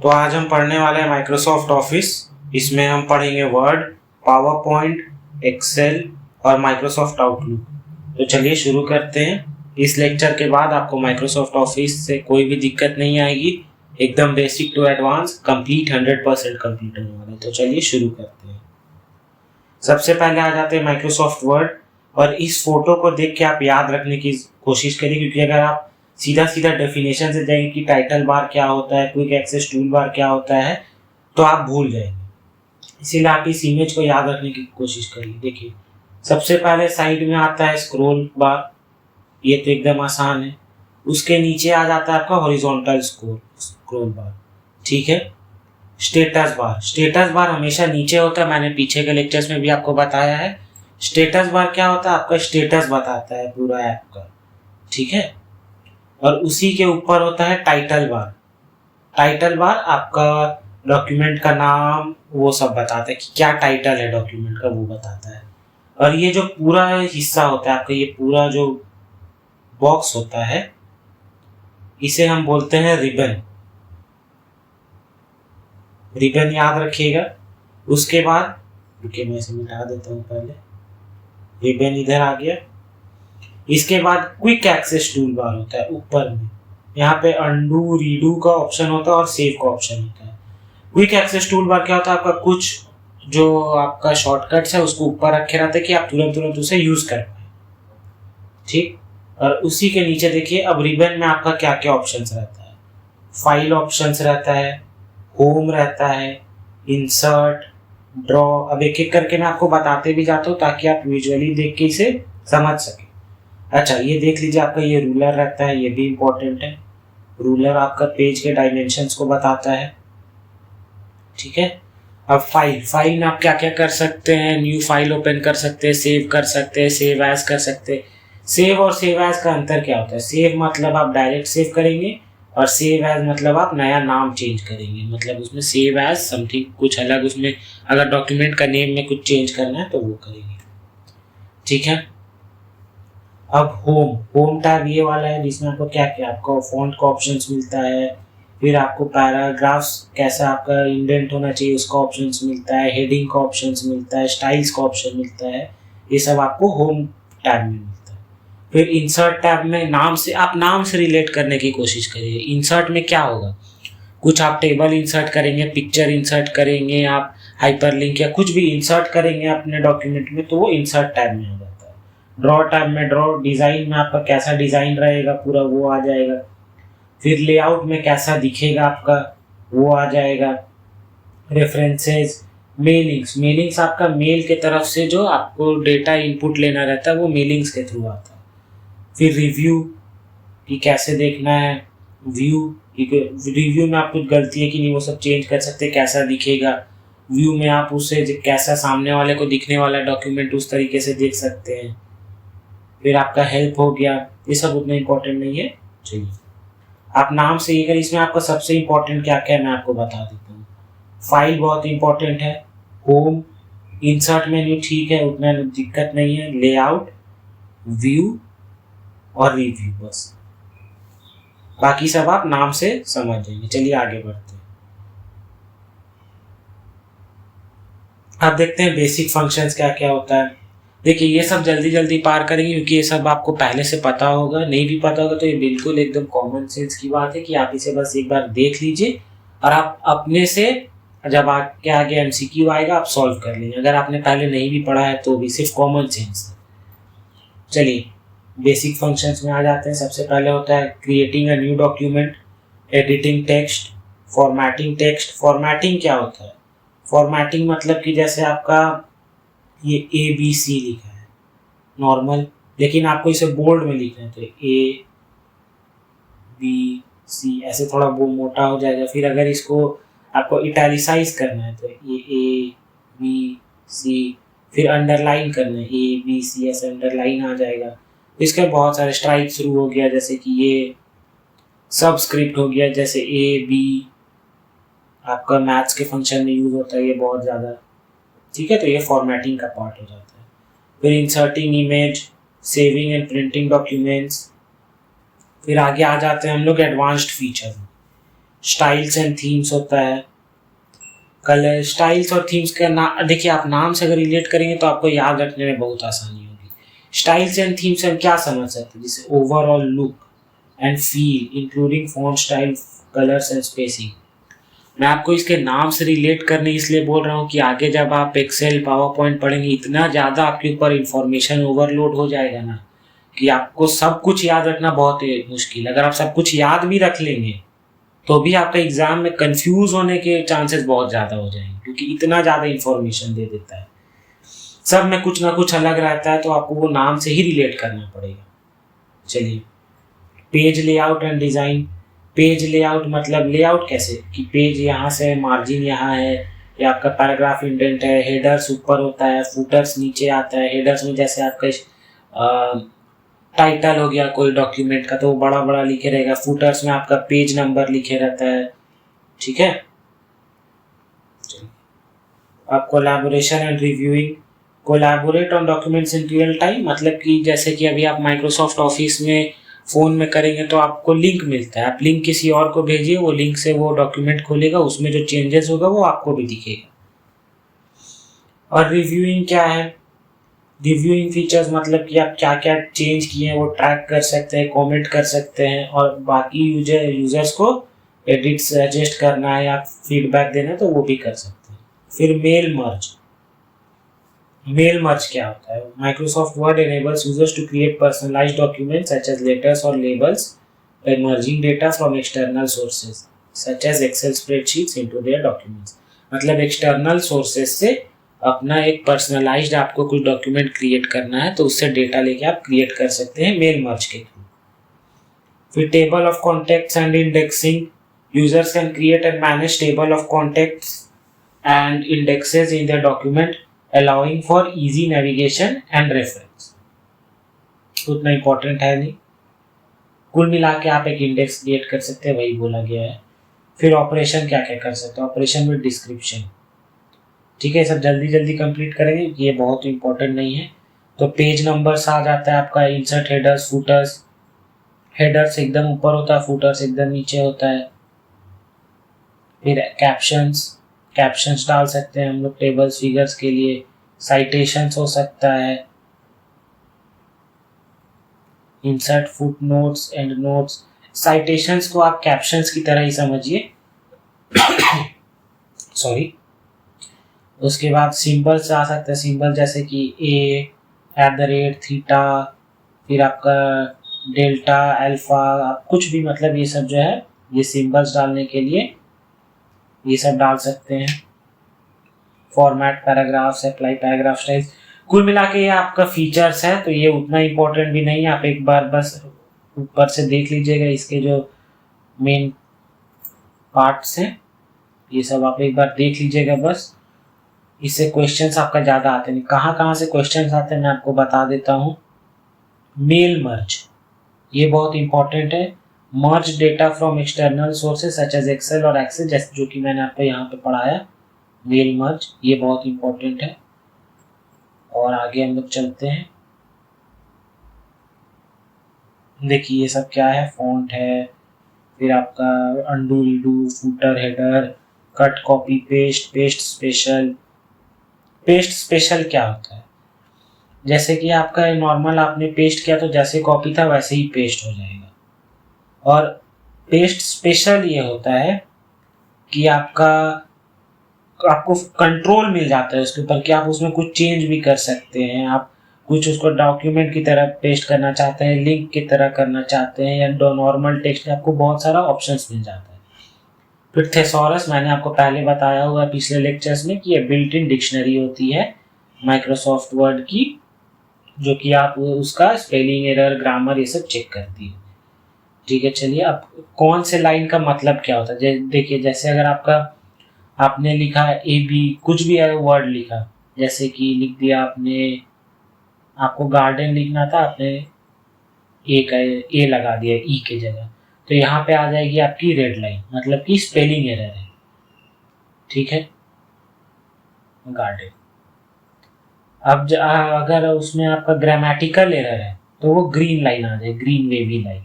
तो आज हम पढ़ने वाले हैं माइक्रोसॉफ्ट ऑफिस। इसमें हम पढ़ेंगे वर्ड, पावर पॉइंट, एक्सेल और माइक्रोसॉफ्ट आउटलुक। तो चलिए शुरू करते हैं। इस लेक्चर के बाद आपको माइक्रोसॉफ्ट ऑफिस से कोई भी दिक्कत नहीं आएगी। एकदम basic to advance complete 100% complete होने वाला है। तो चलिए शुरू करते हैं। सबसे पहले आ जाते हैं माइक्रोसॉफ्ट वर्ड। और इस फोटो को देख के आप याद रखने की कोशिश करिए, क्योंकि अगर आप सीधा सीधा डेफिनेशन से जाएंगे कि टाइटल बार क्या होता है, क्विक एक्सेस टूल बार क्या होता है, तो आप भूल जाएंगे। इसीलिए आप इस इमेज को याद रखने की कोशिश करिए। देखिए, सबसे पहले साइड में आता है स्क्रॉल बार, ये तो एकदम आसान है। उसके नीचे आ जाता है आपका हॉरिजॉन्टल स्क्रॉल बार, ठीक है। स्टेटस बार हमेशा नीचे होता है, मैंने पीछे के लेक्चर्स में भी आपको बताया है। स्टेटस बार क्या होता है, आपका स्टेटस बताता है पूरा ऐप का, ठीक है। और उसी के ऊपर होता है टाइटल बार। टाइटल बार आपका डॉक्यूमेंट का नाम वो सब बताता है कि क्या टाइटल है डॉक्यूमेंट का, वो बताता है। और ये जो पूरा हिस्सा होता है आपका, ये पूरा जो बॉक्स होता है, इसे हम बोलते हैं रिबन। रिबन याद रखिएगा। उसके बाद रुकिए, मैं इसे मिटा देता हूँ पहले। रिबन इधर आ गया। इसके बाद क्विक एक्सेस टूल बार होता है ऊपर में। यहाँ पे अंडू रीडू का ऑप्शन होता है और सेव का ऑप्शन होता है। क्विक एक्सेस टूल बार क्या होता है, आपका कुछ जो आपका शॉर्टकट्स है उसको ऊपर रखे रहते हैं कि आप तुरंत तुरंत उसे यूज कर पाए, ठीक। और उसी के नीचे देखिए, अब रिबन में आपका क्या क्या ऑप्शंस रहता है। फाइल ऑप्शंस रहता है, होम रहता है, इंसर्ट, ड्रॉ। अब एक एक करके मैं आपको बताते भी जाता हूँ ताकि आप विजुअली देख के इसे समझ सके। अच्छा, ये देख लीजिए, आपका ये रूलर रहता है, ये भी इंपॉर्टेंट है। रूलर आपका पेज के डायमेंशंस को बताता है, ठीक है। अब फाइल में आप क्या क्या कर सकते हैं, न्यू फाइल ओपन कर सकते हैं, सेव कर सकते हैं, सेव एज कर सकते हैं। सेव और सेव एज का अंतर क्या होता है? सेव मतलब आप डायरेक्ट सेव करेंगे और सेव एज मतलब आप नया नाम चेंज करेंगे। मतलब उसमें सेव एज समथिंग कुछ अलग, उसमें अगर डॉक्यूमेंट का नेम में कुछ चेंज करना है तो वो करेंगे, ठीक है। अब होम टैब ये वाला है जिसमें आपको क्या क्या, आपको फॉन्ट का ऑप्शंस मिलता है, फिर आपको पैराग्राफ्स कैसा आपका इंडेंट होना चाहिए उसका ऑप्शंस मिलता है, हेडिंग का ऑप्शंस मिलता है, स्टाइल्स का ऑप्शन मिलता है। ये सब आपको होम टैब में मिलता है। फिर इंसर्ट टैब में नाम से रिलेट करने की कोशिश करिए। इंसर्ट में क्या होगा, कुछ आप टेबल इंसर्ट करेंगे, पिक्चर इंसर्ट करेंगे, आप हाइपरलिंक या कुछ भी इंसर्ट करेंगे अपने डॉक्यूमेंट में, तो वो इंसर्ट टैब में आ जाता है। ड्रॉ टैब में ड्रॉ डिज़ाइन में आपका कैसा डिज़ाइन रहेगा पूरा वो आ जाएगा। फिर लेआउट में कैसा दिखेगा आपका वो आ जाएगा। रेफरेंसेस, मेलिंग्स आपका मेल के तरफ से जो आपको डेटा इनपुट लेना रहता है वो मेलिंग्स के थ्रू आता है। फिर रिव्यू कि कैसे देखना है, रिव्यू में आप कुछ गलती है कि नहीं वो सब चेंज कर सकते, कैसा दिखेगा। व्यू में आप उसे कैसा सामने वाले को दिखने वाला डॉक्यूमेंट उस तरीके से देख सकते हैं। फिर आपका हेल्प हो गया, ये सब उतना इम्पोर्टेंट नहीं है। चलिए आप नाम से ये करें। इसमें आपका सबसे इम्पोर्टेंट क्या क्या है मैं आपको बता देता हूँ। फाइल बहुत इम्पोर्टेंट है, होम, इंसर्ट मेन्यू ठीक है, उतना दिक्कत नहीं है, लेआउट, व्यू और रिव्यू, बस। बाकी सब आप नाम से समझ जाएंगे। चलिए आगे बढ़ते हैं। अब देखते हैं बेसिक फंक्शंस क्या क्या होता है। देखिए, ये सब जल्दी जल्दी पार करेंगे क्योंकि ये सब आपको पहले से पता होगा। नहीं भी पता होगा तो ये बिल्कुल एकदम कॉमन सेंस की बात है कि आप इसे बस एक बार देख लीजिए और आप अपने से जब आपके आगे एमसीक्यू आएगा आप सॉल्व कर लेंगे। अगर आपने पहले नहीं भी पढ़ा है तो भी सिर्फ कॉमन सेंस है। चलिए बेसिक फंक्शंस में आ जाते हैं। सबसे पहले होता है creating a new document, editing text, formatting text. Formatting क्या होता है? फॉर्मेटिंग मतलब कि जैसे आपका ये ABC लिखा है नॉर्मल, लेकिन आपको इसे बोल्ड में लिखना है तो ABC ऐसे थोड़ा वो मोटा हो जाएगा। फिर अगर इसको आपको इटैलिसाइज करना है तो ABC, फिर अंडरलाइन करना है ABC, ऐसे अंडरलाइन आ जाएगा। इसके बहुत सारे स्ट्राइक शुरू हो गया, जैसे कि ये सबस्क्रिप्ट हो गया, जैसे AB आपका मैथ्स के फंक्शन में यूज होता है ये बहुत ज़्यादा, ठीक है। तो ये फॉर्मेटिंग का पार्ट हो जाता है। फिर inserting image, saving and printing documents. फिर आगे आ जाते हैं हम लोग एडवांस्ड फीचर में। स्टाइल्स एंड थीम्स होता है। कलर, स्टाइल्स और थीम्स का देखिए, आप नाम से अगर रिलेट करेंगे तो आपको याद रखने में बहुत आसानी होगी। स्टाइल्स एंड थीम्स हम क्या समझ सकते हैं, जैसे overall look and feel including font style, colours and spacing. मैं आपको इसके नाम से रिलेट करने इसलिए बोल रहा हूँ कि आगे जब आप एक्सेल पावर पॉइंट पढ़ेंगे, इतना ज़्यादा आपके ऊपर इंफॉर्मेशन ओवरलोड हो जाएगा ना कि आपको सब कुछ याद रखना बहुत मुश्किल। अगर आप सब कुछ याद भी रख लेंगे तो भी आपका एग्जाम में कंफ्यूज होने के चांसेस बहुत ज़्यादा हो जाएंगे, क्योंकि इतना ज़्यादा इंफॉर्मेशन दे देता है, सब में कुछ ना कुछ अलग रहता है, तो आपको वो नाम से ही रिलेट करना पड़ेगा। चलिए, page layout and design. Page layout मतलब लेआउट कैसे कि पेज यहाँ से, मार्जिन यहाँ है, या आपका पैराग्राफ इंडेंट है, हेडर्स ऊपर होता है, फुटर्स नीचे आता है। हेडर्स में जैसे आपका टाइटल हो गया कोई डॉक्यूमेंट का तो वो बड़ा बड़ा लिखे रहेगा, फुटर्स में आपका पेज नंबर लिखे रहता है। ठीक है। अब collaboration and reviewing. Collaborate on documents in real time मतलब कि जैसे कि अभी आप माइक्रोसॉफ्ट ऑफिस में फ़ोन में करेंगे तो आपको लिंक मिलता है, आप लिंक किसी और को भेजिए, वो लिंक से वो डॉक्यूमेंट खोलेगा, उसमें जो चेंजेस होगा वो आपको भी दिखेगा। और रिव्यूइंग क्या है, रिव्यूइंग फीचर्स मतलब कि आप क्या क्या चेंज किए हैं वो ट्रैक कर सकते हैं, कमेंट कर सकते हैं, और बाकी यूजर्स को एडिट सजेस्ट करना है या फीडबैक देना है तो वो भी कर सकते हैं। फिर मेल मर्ज। मेल मर्ज क्या होता है, Microsoft word enables users to create personalized documents such as letters or labels by merging data from external sources such as Excel spreadsheets into their documents। मतलब एक्सटर्नल सोर्सेज से अपना एक personalised आपको कुछ document create करना है तो उससे डेटा लेके आप क्रिएट कर सकते हैं मेल मर्ज के थ्रू। फिर table of contacts and indexing. Users can create and manage table of contacts and indexes in the document allowing for easy navigation and reference। उतना इम्पोर्टेंट है नहीं, कुल मिला के आप एक इंडेक्स क्रिएट कर सकते हैं, वही बोला गया है। फिर ऑपरेशन क्या क्या कर सकते हैं, ऑपरेशन विद डिस्क्रिप्शन। ठीक है, सब जल्दी जल्दी कंप्लीट करेंगे, ये बहुत इंपॉर्टेंट नहीं है। तो पेज नंबर्स आ जाता है आपका, इंसर्ट हेडर्स फुटर्स। हेडर्स एकदम ऊपर होता है, फुटर्स एकदम नीचे होता है। फिर कैप्शंस, कैप्शंस डाल सकते हैं हम लोग टेबल्स फिगर्स के लिए। साइटेशंस हो सकता है, insert foot notes and notes. Citations को आप कैप्शंस की तरह ही समझिए। सॉरी। उसके बाद सिंबल्स आ सकते हैं, सिंबल जैसे कि A, थीटा, फिर आपका डेल्टा, अल्फा, आप कुछ भी, मतलब ये सब जो है ये सिंबल्स डालने के लिए ये सब डाल सकते हैं। Format paragraphs, apply paragraph style. कुल मिला के ये आपका फीचर्स है, तो ये उतना इम्पोर्टेंट भी नहीं है, आप एक बार बस ऊपर से देख लीजिएगा इसके जो मेन पार्ट्स हैं, ये सब आप एक बार देख लीजिएगा बस। इससे क्वेश्चंस आपका ज़्यादा आते नहीं। कहाँ कहाँ से क्वेश्चंस आते हैं मैं आपको बता देता हूँ। मेल मर्ज, ये बहुत इंपॉर्टेंट है। Merge data from external sources such as Excel और एक्सेल, जैसे जो कि मैंने आपको यहाँ पे पढ़ाया। मेल मर्ज ये बहुत इंपॉर्टेंट है। और आगे हम लोग चलते हैं। देखिए ये सब क्या है, फॉन्ट है, फिर आपका undo redo, footer, header, cut, copy, paste, paste special. Paste special क्या होता है, जैसे कि आपका नॉर्मल आपने पेस्ट किया तो जैसे कॉपी था वैसे ही पेस्ट हो जाएगा। और पेस्ट स्पेशल ये होता है कि आपको कंट्रोल मिल जाता है उसके ऊपर कि आप उसमें कुछ चेंज भी कर सकते हैं। आप कुछ उसको डॉक्यूमेंट की तरह पेस्ट करना चाहते हैं, लिंक की तरह करना चाहते हैं, या नॉर्मल टेक्स्ट, आपको बहुत सारा ऑप्शंस मिल जाता है। फिर थेसॉरस, मैंने आपको पहले बताया हुआ पिछले लेक्चर्स में कि ये बिल्ट इन डिक्शनरी होती है माइक्रोसॉफ्ट वर्ड की, जो कि आप उसका स्पेलिंग एरर, ग्रामर ये सब चेक करती है। ठीक है, चलिए अब कौन से लाइन का मतलब क्या होता है। देखिए जैसे अगर आपने लिखा है AB, कुछ भी है वर्ड लिखा, जैसे कि लिख दिया आपने, आपको गार्डन लिखना था, आपने ए लगा दिया ई के जगह, तो यहाँ पे आ जाएगी आपकी रेड लाइन, मतलब कि स्पेलिंग एरर है। ठीक है, गार्डन। अब अगर उसमें आपका ग्रामेटिकल एरर है तो वो ग्रीन लाइन आ जाए, ग्रीन वेवी लाइन।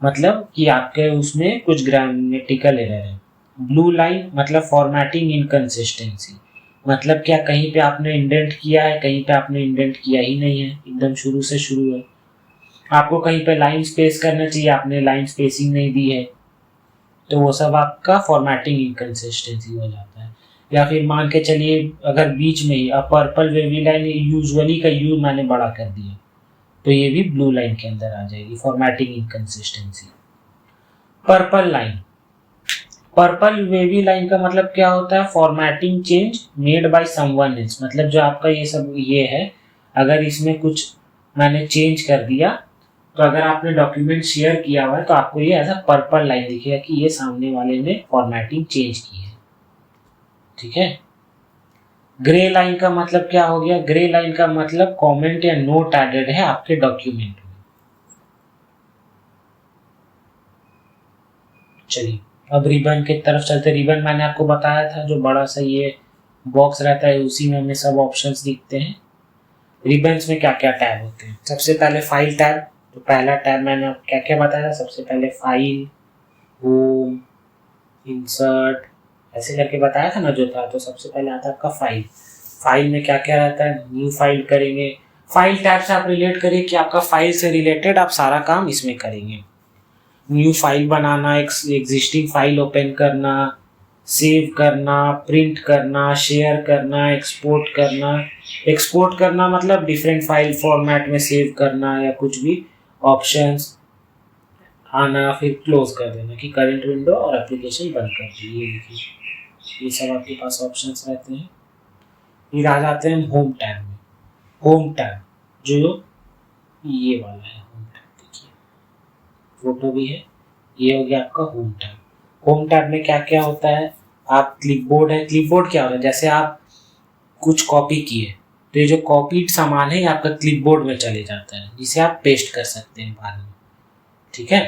मतलब कि आपके उसमें कुछ ग्रामेटिकल एरर है। ब्लू लाइन मतलब फॉर्मेटिंग इनकंसिस्टेंसी, मतलब क्या कहीं पे आपने इंडेंट किया है, कहीं पे आपने इंडेंट किया ही नहीं है, एकदम शुरू से शुरू है। आपको कहीं पे लाइन स्पेस करना चाहिए, आपने लाइन स्पेसिंग नहीं दी है, तो वो सब आपका फॉर्मेटिंग इनकंसिस्टेंसी हो जाता है। या फिर मान के चलिए अगर बीच में ही पर्पल वेवी लाइन यूजुअली का यू मैंने बड़ा कर दिया, तो ये भी ब्लू लाइन के अंदर आ जाएगी, formatting inconsistency. Purple line, purple wavy line का मतलब क्या होता है, formatting change made by someone else, मतलब जो आपका ये सब ये है, अगर इसमें कुछ मैंने चेंज कर दिया, तो अगर आपने डॉक्यूमेंट शेयर किया हुआ है तो आपको ये ऐसा पर्पल लाइन दिखेगा कि ये सामने वाले ने फॉर्मेटिंग चेंज की है। ठीक है। ग्रे लाइन का मतलब क्या हो गया, ग्रे लाइन का मतलब कमेंट या नोट एडेड है आपके डॉक्यूमेंट में। चलिए अब रिबन की तरफ चलते। रिबन मैंने आपको बताया था, जो बड़ा सा ये बॉक्स रहता है उसी में हमें सब ऑप्शंस दिखते हैं। रिबन्स में क्या क्या टैब होते हैं, सबसे पहले फाइल टैब। तो पहला टैब मैंने आपको क्या क्या बताया, सबसे पहले फाइल, होम, इंसर्ट, ऐसे करके बताया था ना जो था। तो सबसे पहले आता है आपका फाइल। फाइल में क्या क्या रहता है, न्यू फाइल करेंगे। फाइल टैब से आप रिलेट करिए कि आपका फाइल से रिलेटेड आप सारा काम इसमें करेंगे। न्यू फाइल बनाना, एग्जिस्टिंग फाइल ओपन करना, सेव करना, प्रिंट करना, शेयर करना, एक्सपोर्ट करना। एक्सपोर्ट करना मतलब डिफरेंट फाइल फॉर्मेट में सेव करना या कुछ भी ऑप्शंस आना, फिर क्लोज कर देना कि करंट विंडो और एप्लीकेशन बंद कर दी। ये सब आपके पास ऑप्शंस रहते हैं। फिर आ जाते हैं होम टैब में। होम टैब जो ये वाला है, होम टैब देखिए, फोटो भी है, ये हो गया आपका होम टैब। होम टैब में क्या क्या होता है, आप क्लिपबोर्ड है, क्लिपबोर्ड क्या होता है, जैसे आप कुछ कॉपी किए तो ये जो कॉपीड सामान है ये आपका क्लिपबोर्ड में चले जाता है, जिसे आप पेस्ट कर सकते हैं बाद में। ठीक है,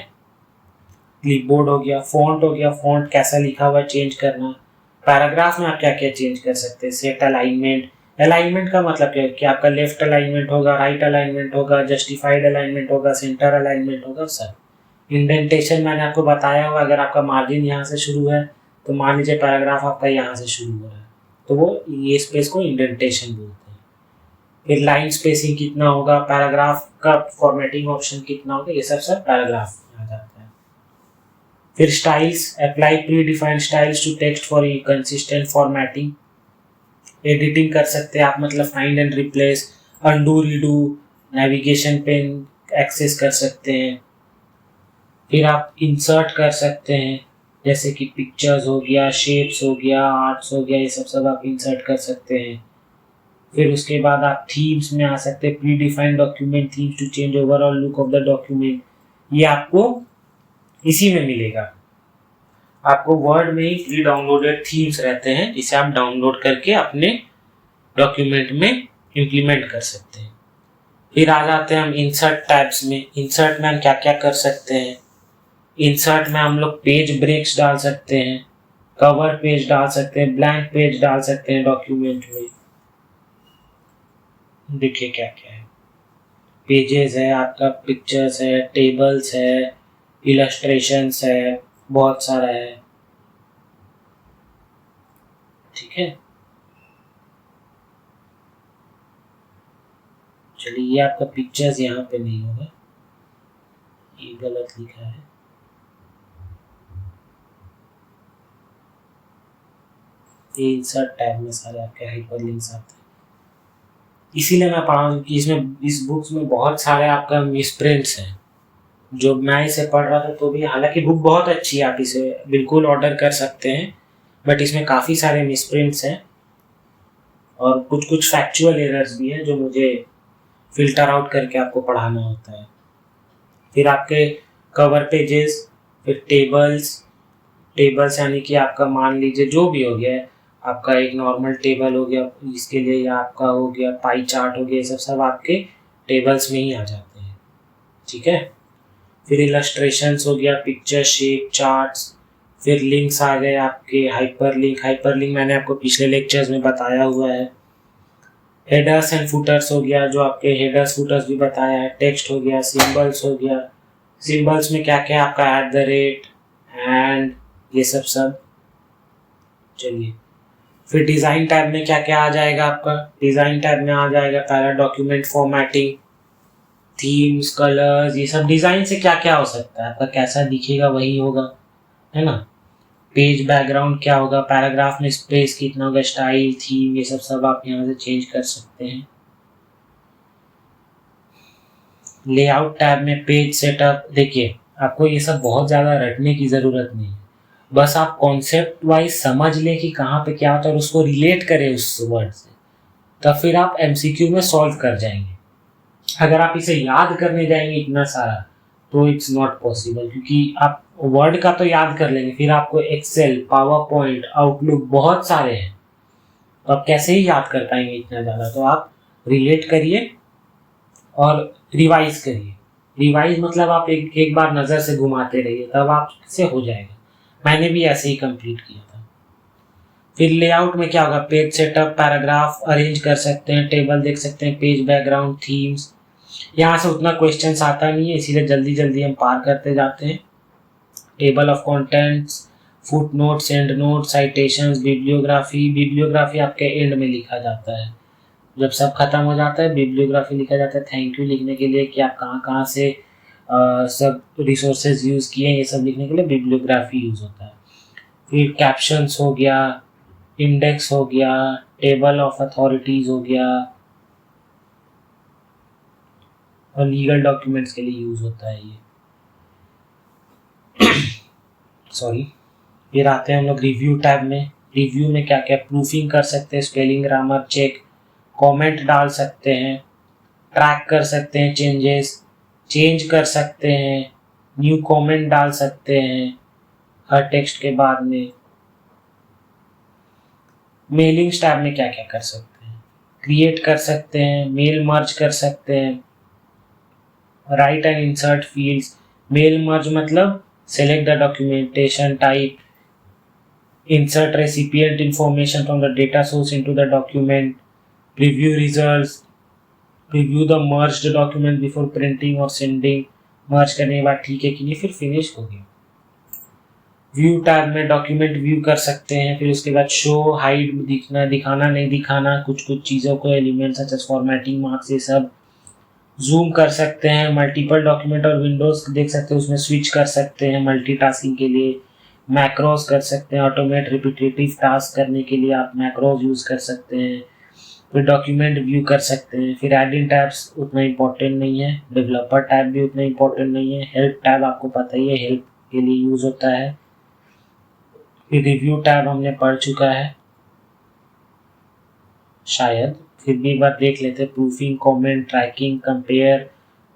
क्लिपबोर्ड हो गया। फॉन्ट हो गया, फॉन्ट कैसा लिखा हुआ चेंज करना। पैराग्राफ में आप क्या क्या चेंज कर सकते हैं, सेट अलाइनमेंट। अलाइनमेंट का मतलब क्या है कि आपका लेफ्ट अलाइनमेंट होगा, राइट अलाइनमेंट होगा, जस्टिफाइड अलाइनमेंट होगा, सेंटर अलाइनमेंट होगा, सब। इंडेंटेशन मैंने आपको बताया हुआ, अगर आपका मार्जिन यहाँ से शुरू है तो मान लीजिए पैराग्राफ आपका यहाँ से शुरू हो रहा है, तो वो ये स्पेस को इंडेंटेशन बोलते हैं। फिर लाइन स्पेसिंग कितना होगा, पैराग्राफ का फॉर्मेटिंग ऑप्शन कितना होगा, ये सब सब पैराग्राफ में आ जाता है। फिर styles, apply predefined styles to text for consistent formatting. Editing कर सकते हैं आप, मतलब find and replace, undo, redo, navigation pane access कर सकते हैं। फिर आप इंसर्ट कर सकते हैं, जैसे कि पिक्चर्स हो गया, शेप्स हो गया, आर्ट्स हो गया, ये सब सब आप इंसर्ट कर सकते हैं। फिर उसके बाद आप थीम्स में आ सकते हैं, predefined document themes to change overall look of the document. ये आपको इसी में मिलेगा। आपको वर्ड में ही प्री डाउनलोडेड थीम्स रहते हैं, जिसे आप डाउनलोड करके अपने डॉक्यूमेंट में इम्प्लीमेंट कर सकते हैं। फिर आ जाते हैं हम इंसर्ट टैब्स में। इंसर्ट में हम क्या क्या कर सकते हैं, इंसर्ट में हम लोग पेज ब्रेक्स डाल सकते हैं, कवर पेज डाल सकते हैं, ब्लैंक पेज डाल सकते हैं डॉक्यूमेंट में। देखिए क्या क्या है, पेजेस है आपका, पिक्चर्स है, टेबल्स है, इलस्ट्रेशंस है, बहुत सारा है। ठीक है, चलिए ये आपका पिक्चर्स यहाँ पे नहीं होगा, ये गलत लिखा है। ये इंसर्ट टैब में सारे आपके हाइपरलिंक्स आते हैं। इसीलिए मैं पढ़ा हूँ कि इसमें इस बुक्स में बहुत सारे आपका मिसप्रिंट्स हैं। जो मैं इसे पढ़ रहा था तो भी, हालांकि बुक बहुत अच्छी है, आप इसे बिल्कुल ऑर्डर कर सकते हैं, बट इसमें काफ़ी सारे मिसप्रिंट्स हैं और कुछ कुछ फैक्चुअल एरर्स भी हैं जो मुझे फिल्टर आउट करके आपको पढ़ाना होता है। फिर आपके कवर पेजेस, फिर टेबल्स, टेबल्स यानी कि आपका मान लीजिए जो भी हो गया, आपका एक नॉर्मल टेबल हो गया इसके लिए, या आपका हो गया पाई चार्ट हो गया, ये सब सब आपके टेबल्स में ही आ जाते हैं। ठीक है, फिर इलस्ट्रेशंस हो गया, पिक्चर, शेप, चार्ट्स। फिर लिंक्स आ गए आपके, हाइपर लिंक। हाइपर लिंक मैंने आपको पिछले लेक्चर्स में बताया हुआ है। हेडर्स एंड फुटर्स हो गया, जो आपके हेडर्स फुटर्स भी बताया है। टेक्स्ट हो गया, सिंबल्स हो गया, सिंबल्स में क्या क्या है आपका, @ एंड ये सब। चलिए फिर डिज़ाइन टैब में क्या क्या आ जाएगा आपका, डिज़ाइन टैब में आ जाएगा पहला डॉक्यूमेंट फॉर्मेटिंग, थीम्स, कलर्स, ये सब। डिज़ाइन से क्या क्या हो सकता है आपका, कैसा दिखेगा वही होगा, है ना। पेज बैकग्राउंड क्या होगा, पैराग्राफ में स्पेस कितना होगा, स्टाइल, थीम, ये सब आप यहाँ से चेंज कर सकते हैं। लेआउट टैब में पेज सेटअप, देखिए आपको ये सब बहुत ज़्यादा रटने की ज़रूरत नहीं है, बस आप कॉन्सेप्ट वाइज समझ लें कि कहाँ पे क्या होता है और उसको रिलेट करें उस वर्ड से, तब फिर आप MCQ में सॉल्व कर जाएंगे। अगर आप इसे याद करने जाएंगे इतना सारा तो इट्स नॉट पॉसिबल, क्योंकि आप वर्ड का तो याद कर लेंगे, फिर आपको एक्सेल, पावर पॉइंट, आउटलुक बहुत सारे हैं, तो आप कैसे ही याद कर पाएंगे इतना ज़्यादा। तो आप रिलेट करिए और रिवाइज करिए। रिवाइज मतलब आप एक बार नज़र से घुमाते रहिए, तब आपसे हो जाएगा। मैंने भी ऐसे ही कंप्लीट किया था। फिर लेआउट में क्या होगा, पेज सेटअप, पैराग्राफ अरेंज कर सकते हैं, टेबल देख सकते हैं, पेज बैकग्राउंड, थीम्स। यहाँ से उतना क्वेश्चंस आता नहीं है, इसीलिए जल्दी जल्दी हम पार करते जाते हैं। Table of contents, foot notes, and notes, citations, bibliography. Bibliography आपके एंड में लिखा जाता है, जब सब खत्म हो जाता है बिब्लियोग्राफी लिखा जाता है, थैंक यू लिखने के लिए कि आप कहाँ कहाँ से सब रिसोर्सेज यूज़ किए, ये सब लिखने के लिए बिब्लियोग्राफी यूज़ होता है। फिर कैप्शंस हो गया, इंडेक्स हो गया, टेबल ऑफ अथॉरिटीज़ हो गया, और लीगल डॉक्यूमेंट्स के लिए यूज़ होता है ये। सॉरी। फिर आते हैं हम लोग रिव्यू टैब में। रिव्यू में क्या क्या, प्रूफिंग कर सकते हैं, स्पेलिंग, ग्रामर चेक, कमेंट डाल सकते हैं, ट्रैक कर सकते हैं, चेंज कर सकते हैं, न्यू कमेंट डाल सकते हैं हर टेक्स्ट के बाद में। मेलिंग टैब में क्या क्या कर सकते हैं, क्रिएट कर सकते हैं, मेल मर्ज कर सकते हैं, right and insert fields. Mail merge मतलब select the documentation type, insert recipient information from the data source into the document, preview results, preview the merged document before printing or sending। मर्ज करने के बाद ठीक है कि नहीं, फिर फिनिश हो गया। व्यू टैब में डॉक्यूमेंट व्यू कर सकते हैं, फिर उसके बाद शो, हाइड, दिखना, दिखाना, नहीं दिखाना, कुछ चीज़ों को, elements such as formatting, marks, ये सब। जूम कर सकते हैं, मल्टीपल डॉक्यूमेंट और विंडोज देख सकते हैं, उसमें स्विच कर सकते हैं मल्टीटास्किंग के लिए। मैक्रोस कर सकते हैं, ऑटोमेट रिपीटेटिव टास्क करने के लिए आप मैक्रोस यूज़ कर सकते हैं। फिर डॉक्यूमेंट व्यू कर सकते हैं। फिर एडिट टैब्स उतना इम्पोर्टेंट नहीं है, डेवलपर टैब भी उतना इम्पोर्टेंट नहीं है। हेल्प टैब आपको पता ही है, हेल्प के लिए यूज़ होता है। फिर रिव्यू टैब हमने पढ़ चुका है शायद, फिर भी एक बार देख लेते हैं। Proofing, comment, tracking, compare,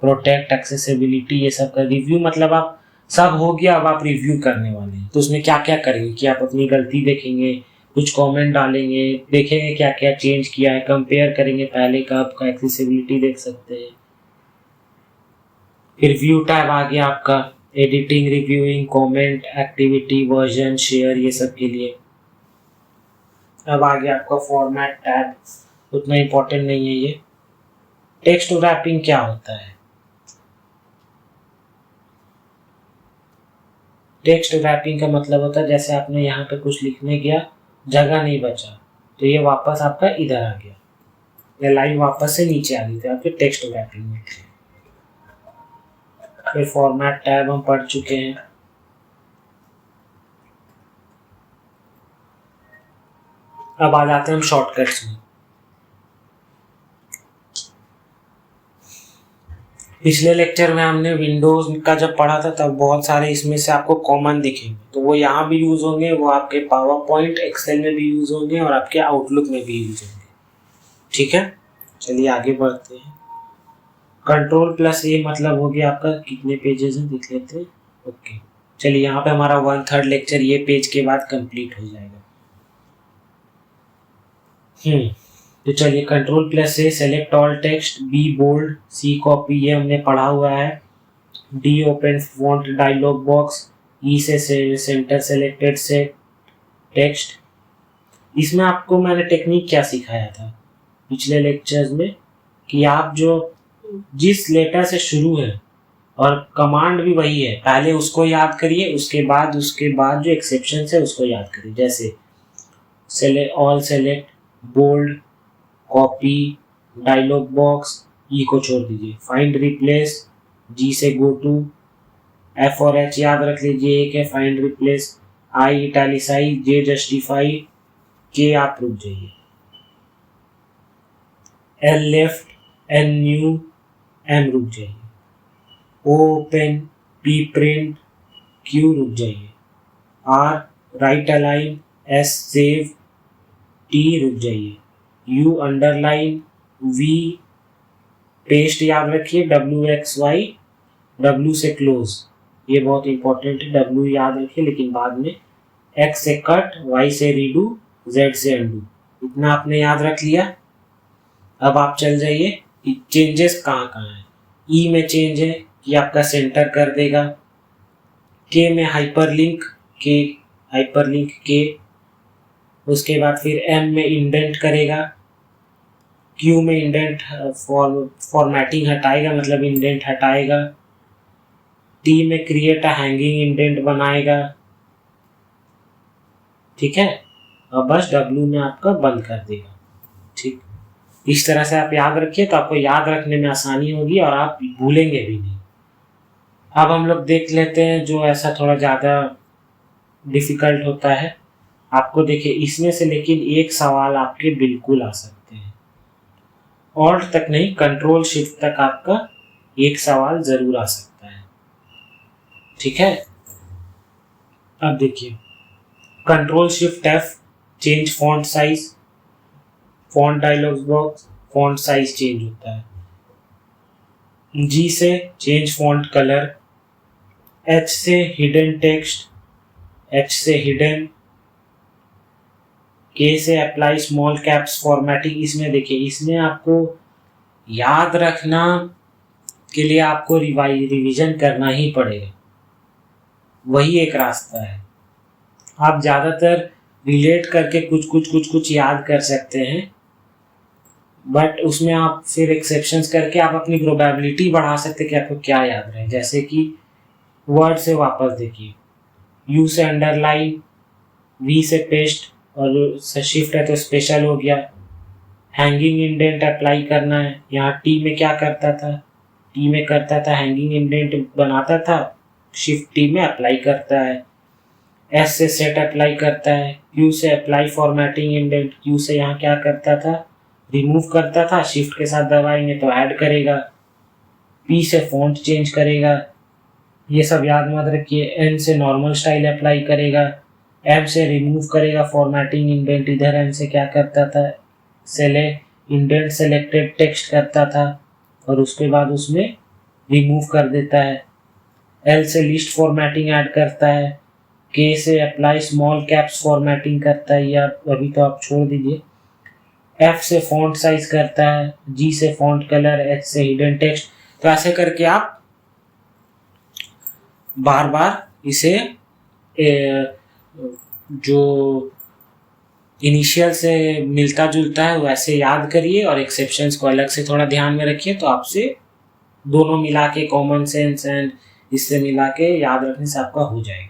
protect, accessibility, ये सब का रिव्यू मतलब आप सब हो गया, अब आप रिव्यू करने वाले हैं। तो उसमें क्या क्या करेंगे कि आप अपनी गलती देखेंगे, कुछ कमेंट डालेंगे, देखेंगे क्या क्या चेंज किया है, कंपेयर करेंगे पहले का आपका, एक्सेसिबिलिटी देख सकते हैं। फिर व्यू टैब आ गया आपका, editing, reviewing, comment, activity, version, share, ये सब के लिए। अब आ गया आपका फॉर्मेट टैब, उतना इम्पोर्टेंट नहीं है ये। टेक्स्ट रैपिंग क्या होता है, टेक्स्ट रैपिंग का मतलब होता है जैसे आपने यहाँ पे कुछ लिखने गया, जगह नहीं बचा, तो ये वापस आपका इधर आ गया, या लाइन वापस से नीचे आ गई, तो आपके टेक्स्ट रैपिंग में। फिर फॉर्मेट टैब हम पढ़ चुके हैं। अब आ जाते हैं हम शॉर्टकट्स में। पिछले लेक्चर में हमने विंडोज का जब पढ़ा था तब बहुत सारे इसमें से आपको कॉमन दिखेंगे, तो वो यहाँ भी यूज होंगे, वो आपके पावर पॉइंट, एक्सेल में भी यूज होंगे, और आपके आउटलुक में भी यूज होंगे। ठीक है, चलिए आगे बढ़ते हैं। Ctrl+A मतलब हो गया आपका, कितने पेजेस हैं देख लेते हैं। ओके, चलिए यहाँ पे हमारा 1/3 लेक्चर ये पेज के बाद कंप्लीट हो जाएगा। तो चलिए Ctrl+A, select all text, B bold, C copy, ये हमने पढ़ा हुआ है। D open font dialog box, E से सेंटर सेलेक्टेड से टेक्स्ट। इसमें आपको मैंने टेक्निक क्या सिखाया था पिछले लेक्चर्स में, कि आप जो जिस लेटर से शुरू है और कमांड भी वही है, पहले उसको याद करिए, उसके बाद जो एक्सेप्शन है उसको याद करिए। जैसे all select, bold, copy, dialog box, E को छोड़ दीजिए, फाइंड रिप्लेस, जी से गो टू, एफ और एच याद रख लीजिए, एक है find replace, I italicize, J justify, K आप रुक जाइए, L left, N new, M रुक जाइए, O open, P print, Q रुक जाइए, R right align, S save, T रुक जाइए, यू अंडरलाइन, वी पेस्ट याद रखिए, डब्ल्यू एक्स वाई, डब्ल्यू से क्लोज, ये बहुत इंपॉर्टेंट है, डब्ल्यू याद रखिए लेकिन बाद में, एक्स से कट, वाई से रीडू, जेड से अंडू, इतना आपने याद रख लिया। अब आप चल जाइए कि चेंजेस कहाँ कहाँ है। ई में चेंज है कि आपका सेंटर कर देगा, के में हाइपरलिंक के, उसके बाद फिर एम में इंडेंट करेगा, क्यू में इंडेंट फॉर्मेटिंग हटाएगा, मतलब इंडेंट हटाएगा, टी में क्रिएट अ हैंगिंग इंडेंट बनाएगा, ठीक है, और बस डब्ल्यू में आपका बंद कर देगा। ठीक, इस तरह से आप याद रखिए तो आपको याद रखने में आसानी होगी और आप भूलेंगे भी नहीं। अब हम लोग देख लेते हैं जो ऐसा थोड़ा ज़्यादा डिफिकल्ट होता है। आपको देखिए इसमें से लेकिन एक सवाल आपके बिल्कुल आ सकते हैं, ऑल्ट तक नहीं, कंट्रोल शिफ्ट तक आपका एक सवाल जरूर आ सकता है, ठीक है। अब देखिए control shift F, change font size, font dialog box, font size change होता है, जी से चेंज फॉन्ट कलर, एच से हिडन टेक्स्ट, एच से हिडन, के से अप्लाई स्मॉल कैप्स फॉर्मेटिंग। इसमें देखिए इसमें आपको याद रखना के लिए आपको रिवीजन करना ही पड़ेगा, वही एक रास्ता है। आप ज़्यादातर रिलेट करके कुछ याद कर सकते हैं, बट उसमें आप फिर एक्सेप्शंस करके आप अपनी प्रोबेबिलिटी बढ़ा सकते हैं कि आपको क्या याद रहे। जैसे कि वर्ड से वापस देखिए, यू से अंडरलाइन, वी से पेस्ट और शिफ्ट है तो स्पेशल हो गया, हैंगिंग इंडेंट अप्लाई करना है। यहाँ टी में क्या करता था, टी में करता था हैंगिंग इंडेंट बनाता था, शिफ्ट टी में अप्लाई करता है। एस से सेट अप्लाई करता है, क्यू से अप्लाई फॉर्मेटिंग इंडेंट, क्यू से यहाँ क्या करता था, रिमूव करता था, शिफ्ट के साथ दबाएंगे तो ऐड करेगा। पी से फॉन्ट चेंज करेगा, ये सब याद मत रखिए। एन से नॉर्मल स्टाइल अप्लाई करेगा, एम से रिमूव करेगा फॉर्मेटिंग इंडेंट, इधर एम से क्या करता था, इंडेंट सेलेक्टेड टेक्स्ट करता था और उसके बाद उसमें रिमूव कर देता है। एल से लिस्ट फॉर्मेटिंग ऐड करता है, के से अप्लाई स्मॉल कैप्स फॉर्मेटिंग करता है, या अभी तो आप छोड़ दीजिए। एफ से फॉन्ट साइज करता है, जी से फॉन्ट कलर, एच से हिडन टेक्स्ट। तो ऐसे करके आप बार बार इसे जो इनिशियल से मिलता जुलता है वैसे याद करिए और एक्सेप्शंस को अलग से थोड़ा ध्यान में रखिए, तो आपसे दोनों मिला के कॉमन सेंस एंड इससे मिला के याद रखने से आपका हो जाएगा।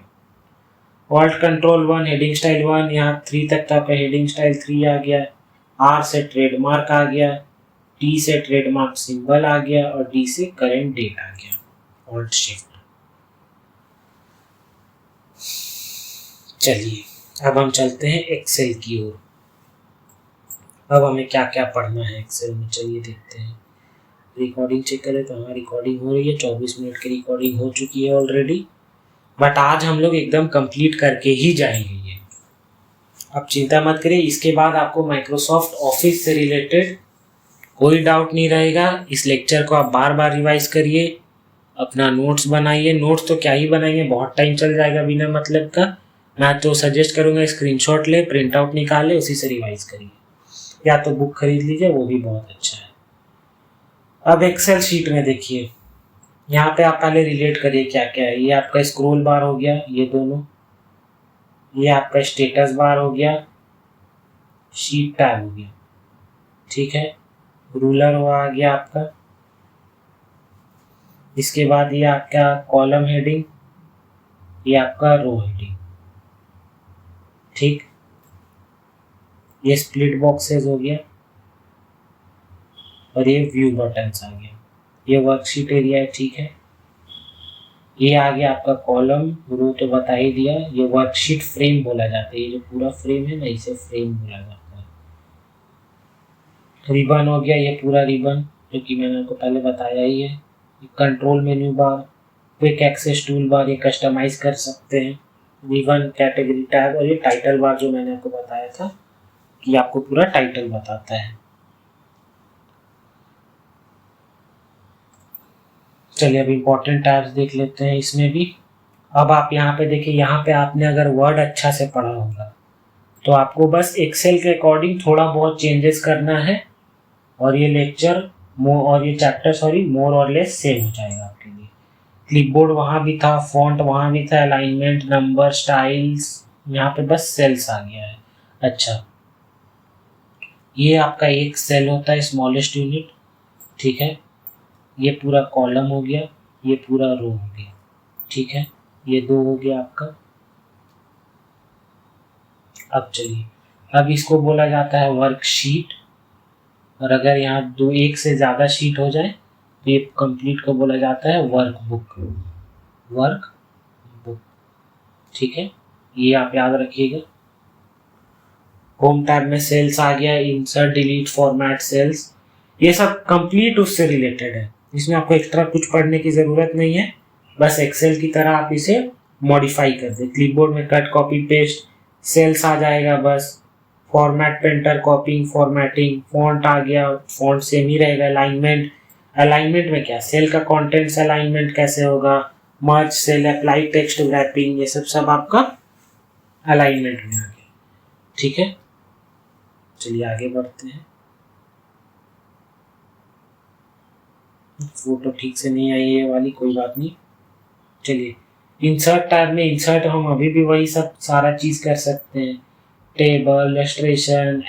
ऑल्ट कंट्रोल 1, हेडिंग स्टाइल 1, यहाँ 3 तक तो आपका हेडिंग स्टाइल 3 आ गया, आर से ट्रेडमार्क आ गया, टी से ट्रेडमार्क सिंबल आ गया और डी से करेंट डेट आ गया। Alt shift. चलिए अब हम चलते हैं एक्सेल की ओर। अब हमें क्या क्या पढ़ना है एक्सेल में, चलिए देखते हैं। रिकॉर्डिंग चेक करें तो हमारी रिकॉर्डिंग हो रही है, 24 मिनट की रिकॉर्डिंग हो चुकी है ऑलरेडी, बट आज हम लोग एकदम कंप्लीट करके ही जाएंगे ये, अब चिंता मत करिए। इसके बाद आपको माइक्रोसॉफ्ट ऑफिस से रिलेटेड कोई डाउट नहीं रहेगा। इस लेक्चर को आप बार बार रिवाइज करिए, अपना नोट्स बनाइए। नोट्स तो क्या ही बनाएंगे, बहुत टाइम चल जाएगा बिना मतलब का। मैं तो सजेस्ट करूँगा स्क्रीनशॉट ले, प्रिंट आउट निकाले, उसी से रिवाइज करिए, या तो बुक खरीद लीजिए, वो भी बहुत अच्छा है। अब एक्सेल शीट में देखिए, यहाँ पे आप पहले रिलेट करिए क्या क्या है। ये आपका स्क्रॉल बार हो गया, ये दोनों, ये आपका स्टेटस बार हो गया, शीट टैब हो गया, ठीक है। रूलर आ गया आपका, इसके बाद ये आपका कॉलम हेडिंग, ये आपका रो हेडिंग, ठीक। ये स्प्लिट बॉक्सेस हो गया और ये व्यू बटन्स आ गया। ये वर्कशीट एरिया है, ठीक है। ये आ गया आपका कॉलम, रो तो बता ही दिया। ये वर्कशीट फ्रेम बोला जाता है, ये जो पूरा फ्रेम है ना इसे फ्रेम बोला जाता है। रिबन हो गया, ये पूरा रिबन जो कि मैंने आपको पहले बताया ही है। Control menu bar, quick access tool bar, ये कस्टमाइज कर सकते हैं। रिबन, कैटेगरी टैब, और ये टाइटल बार जो मैंने आपको बताया था कि आपको पूरा टाइटल बताता है। चलिए अब इम्पोर्टेंट टैब्स देख लेते हैं इसमें भी। अब आप यहाँ पे देखिए, यहाँ पे आपने अगर वर्ड अच्छा से पढ़ा होगा तो आपको बस एक्सेल के अकॉर्डिंग थोड़ा बहुत चेंजेस करना है और ये लेक्चर और ये चैप्टर मोर और लेस सेम हो जाएगा आपके लिए। क्लिपबोर्ड वहाँ भी था, फॉन्ट वहाँ भी था, अलाइनमेंट, नंबर, स्टाइल्स, यहाँ पे बस सेल्स आ गया है। अच्छा, ये आपका एक सेल होता है, स्मॉलेस्ट यूनिट, ठीक है। ये पूरा कॉलम हो गया, ये पूरा रो हो गया, ठीक है। ये दो हो गया आपका। अब चलिए, अब इसको बोला जाता है वर्कशीट, और अगर यहाँ दो एक से ज़्यादा शीट हो जाए तो ये कंप्लीट को बोला जाता है वर्कबुक, वर्कबुक, ठीक है। ये आप याद रखिएगा। होम टैब में सेल्स आ गया, इंसर्ट, डिलीट, फॉर्मेट सेल्स, ये सब कंप्लीट उससे रिलेटेड है। इसमें आपको एक्स्ट्रा कुछ पढ़ने की ज़रूरत नहीं है, बस एक्सेल की तरह आप इसे मॉडिफाई कर दें। क्लिपबोर्ड में कट, कॉपी, पेस्ट, सेल्स आ जाएगा बस। Format, painter, copying, formatting, font आ गया, फॉन्ट सेम ही रहेगा। अलाइनमेंट, अलाइनमेंट में क्या, सेल का कंटेंट्स अलाइनमेंट कैसे होगा, merge cell, apply text wrapping, ये सब आपका अलाइनमेंट में आ गया, ठीक है। चलिए आगे बढ़ते हैं। फोटो ठीक से नहीं आई ये वाली, कोई बात नहीं। चलिए इंसर्ट टैब में, इंसर्ट हम अभी भी वही सब सारा चीज कर सकते हैं। टेबल, इलस्ट्रेशन,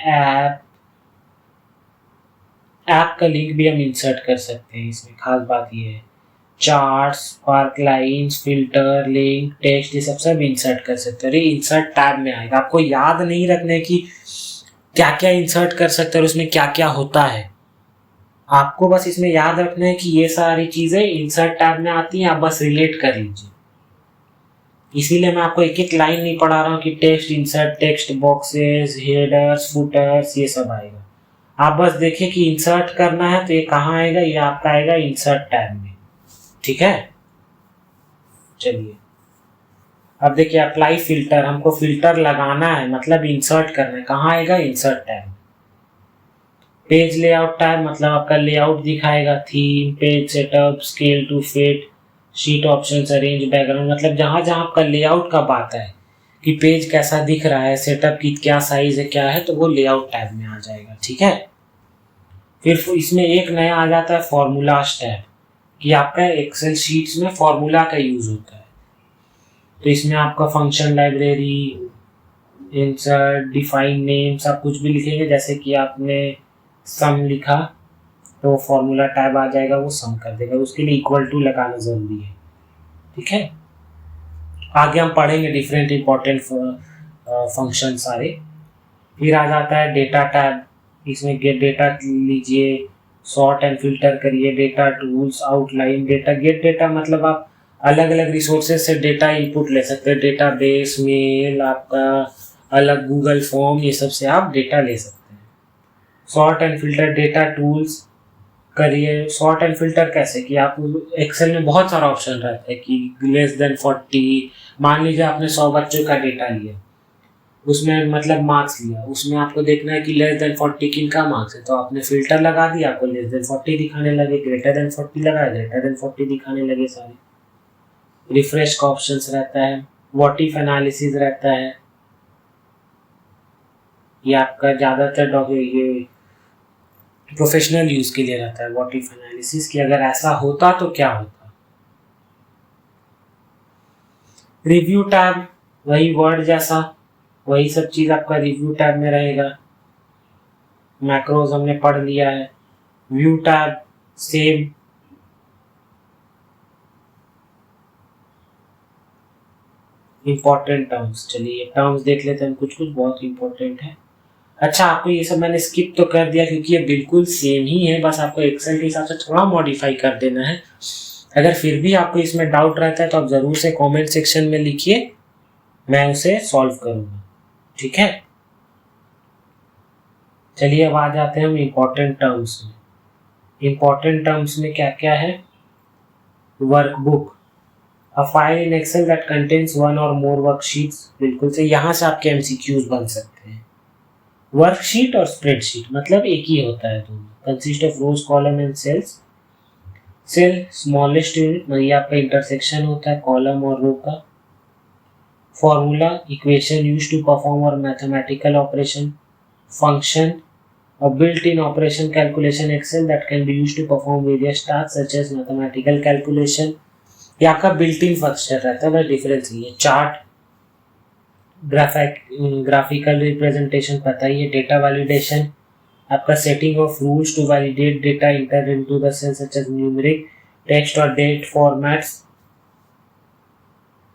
ऐप का लिंक भी हम इंसर्ट कर सकते हैं। इसमें खास बात ये है, charts, spark lines, filter, link, text, ये सब इंसर्ट कर सकते हैं। इंसर्ट टैब में आएगा। आपको याद नहीं रखना है कि क्या क्या इंसर्ट कर सकते हैं और उसमें क्या क्या होता है। आपको बस इसमें याद रखना है कि ये सारी चीजें इंसर्ट टैब में आती हैं, आप बस रिलेट कर लीजिए। इसीलिए मैं आपको एक एक लाइन नहीं पढ़ा रहा हूँ कि text insert, text boxes, headers, putters, ये सब आएगा। आप बस देखिए कि इंसर्ट करना है तो ये कहाँ आएगा, ये आपका आएगा इंसर्ट टैब में, ठीक है। चलिए अब देखिए, अप्लाई फिल्टर, हमको फिल्टर लगाना है, मतलब इंसर्ट करना है, कहाँ आएगा, insert tab. Page layout tab, मतलब आपका लेआउट दिखाएगा, theme, page setup, scale to fit, sheet options, arrange, background, मतलब जहां जहां आपका लेआउट का बात है कि पेज कैसा दिख रहा है, सेटअप की क्या साइज है, क्या है, तो वो लेआउट टैब में आ जाएगा, ठीक है। फिर इसमें एक नया आ जाता है फॉर्मूलाज टैब, कि आपका एक्सेल शीट्स में फॉर्मूला का यूज होता है। तो इसमें आपका function library, insert, define name, सब कुछ भी लिखेंगे। जैसे कि आपने सम लिखा तो फॉर्मूला टैब आ जाएगा, वो सम कर देगा। उसके लिए इक्वल टू लगाना जरूरी है, ठीक है। आगे हम पढ़ेंगे डिफरेंट इंपॉर्टेंट फंक्शन सारे। फिर आ जाता है डेटा टैब, इसमें गेट डेटा लीजिए, सॉर्ट एंड फिल्टर करिए, data tools, outline, data, gate data मतलब आप अलग अलग रिसोर्सेज से डेटा इनपुट ले सकते हैं। डेटा बेस, मेल, आपका अलग गूगल फॉर्म, ये सब से आप डेटा ले सकते हैं। Sort and filter, data tools करिए। सॉर्ट एंड फिल्टर कैसे कि आप एक्सेल में बहुत सारा ऑप्शन रहता है कि लेस देन 40, मान लीजिए आपने 100 बच्चों का डेटा लिया, उसमें मतलब मार्क्स लिया, उसमें आपको देखना है कि लेस देन 40 किन का मार्क्स है, तो आपने फिल्टर लगा दिया, आपको लेस देन 40 दिखाने लगे, ग्रेटर देन 40 लगा, ग्रेटर देन 40 दिखाने लगे सारे। रिफ्रेश का ऑप्शंस रहता है, व्हाट इफ एनालिसिस रहता है, ये आपका ज़्यादातर ये प्रोफेशनल यूज के लिए रहता है, व्हाट इफ एनालिसिस, कि अगर ऐसा होता तो क्या होता। रिव्यू टैब, वही वर्ड जैसा, वही सब चीज आपका रिव्यू टैब में रहेगा। मैक्रोज हमने पढ़ लिया है। View tab same, important terms, चलिए टर्म्स देख लेते हैं कुछ कुछ बहुत इंपॉर्टेंट है। अच्छा, आपको ये सब मैंने स्किप तो कर दिया क्योंकि ये बिल्कुल सेम ही है, बस आपको एक्सेल के हिसाब से थोड़ा मॉडिफाई कर देना है। अगर फिर भी आपको इसमें डाउट रहता है तो आप ज़रूर से कमेंट सेक्शन में लिखिए, मैं उसे सॉल्व करूँगा, ठीक है। चलिए अब आ जाते हैं हम इम्पोर्टेंट टर्म्स में। इम्पोर्टेंट टर्म्स में क्या क्या है? Workbook, a file in Excel that contains one or more worksheets, बिल्कुल से यहाँ से आपके MCQs बन सकते हैं। वर्कशीट और स्प्रेडशीट मतलब एक ही होता है दोनों, consist of rows column and cells. Cell smallest unit, ये आपका इंटरसेक्शन होता है कॉलम और रो का। Formula, equation used to perform और mathematical operation. Function, a built-in operation calculation Excel that can be used to perform various tasks such as mathematical calculation। ये आपका built in function रहता है, बस डिफरेंस ये है। चार्ट, ग्राफिकल रिप्रेजेंटेशन पता ही है। डेटा वैलिडेशन, आपका setting of rules to validate data enter into the cell such as numeric, text or date formats,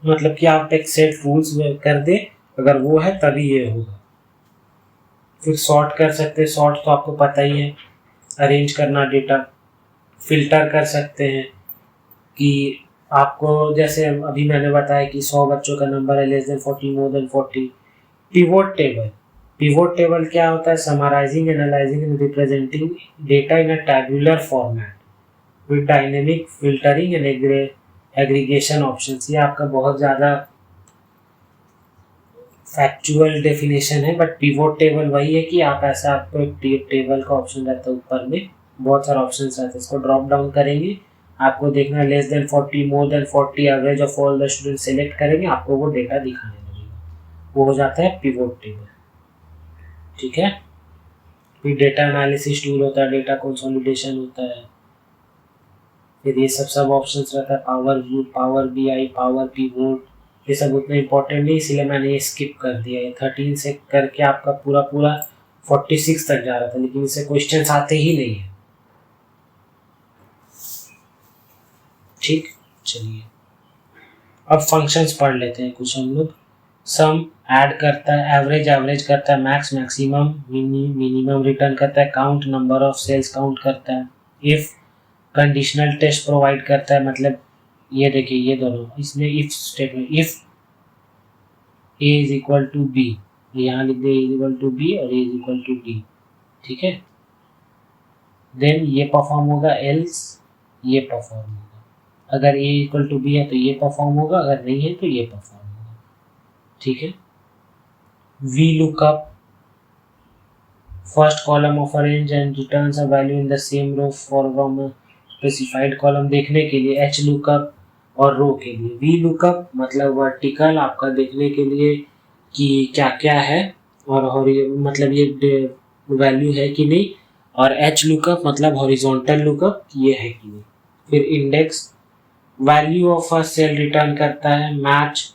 मतलब कि आप एक सेट रूल्स कर दे, अगर वो है तभी ये होगा। फिर सॉर्ट कर सकते हैं, सॉर्ट तो आपको पता ही है, अरेंज करना डेटा। फिल्टर कर सकते हैं कि आपको, जैसे अभी मैंने बताया कि 100 बच्चों का नंबर है, less than 40, more than 40। Pivot table, pivot table क्या होता है? Summarising, analysing and representing data in a tabular format with dynamic filtering and aggregation options. ये आपका बहुत ज़्यादा फैक्चुअल डेफिनेशन है, बट पिवोट टेबल वही है कि आप ऐसा, आपको एक टेबल का ऑप्शन रहता है ऊपर में, बहुत सारे ऑप्शन रहते हैं, इसको ड्रॉप डाउन करेंगे, आपको देखना less than 40, more than 40, average of all the student select करेंगे, आपको वो डेटा दिखाने लगेगा, वो हो जाता है पिवोट टेबल, ठीक है। फिर डेटा एनालिसिस टूल होता है, डेटा कंसोलिडेशन होता है, फिर ये सब ऑप्शंस रहता है, power view, power BI, power pivot, ये सब उतना इम्पोर्टेंट नहीं, इसीलिए मैंने ये स्किप कर दिया। ये 13 से करके आपका पूरा 46 तक जा रहा था, लेकिन इससे क्वेश्चंस आते ही नहीं है, ठीक। चलिए अब फंक्शंस पढ़ लेते हैं कुछ हम लोग। सम ऐड करता है, एवरेज एवरेज करता है, मैक्स मैक्सिमम, मिनिमम रिटर्न करता है, count number of cells count करता है, इफ कंडीशनल टेस्ट प्रोवाइड करता है, मतलब ये देखिए ये दोनों, इसमें if statement, if a is equal to B, यहाँ लिख दे इज इक्वल टू बी और a is equal to D, ठीक है। देन ये परफॉर्म होगा, एल्स ये परफॉर्म होगा, अगर a इक्वल टू बी है तो ये परफॉर्म होगा, अगर नहीं है तो ये परफॉर्म होगा, ठीक है। V lookup, first column of a range and returns a value in the same row from specified column देखने के लिए। एच लुकअप और रो के लिए। वी लुकअप मतलब वर्टिकल, आपका देखने के लिए कि क्या क्या है, और मतलब ये वैल्यू है कि नहीं, और एच लुकअप मतलब हॉरिजॉन्टल लुकअप, ये है कि नहीं। फिर index, value of a cell return करता है, मैच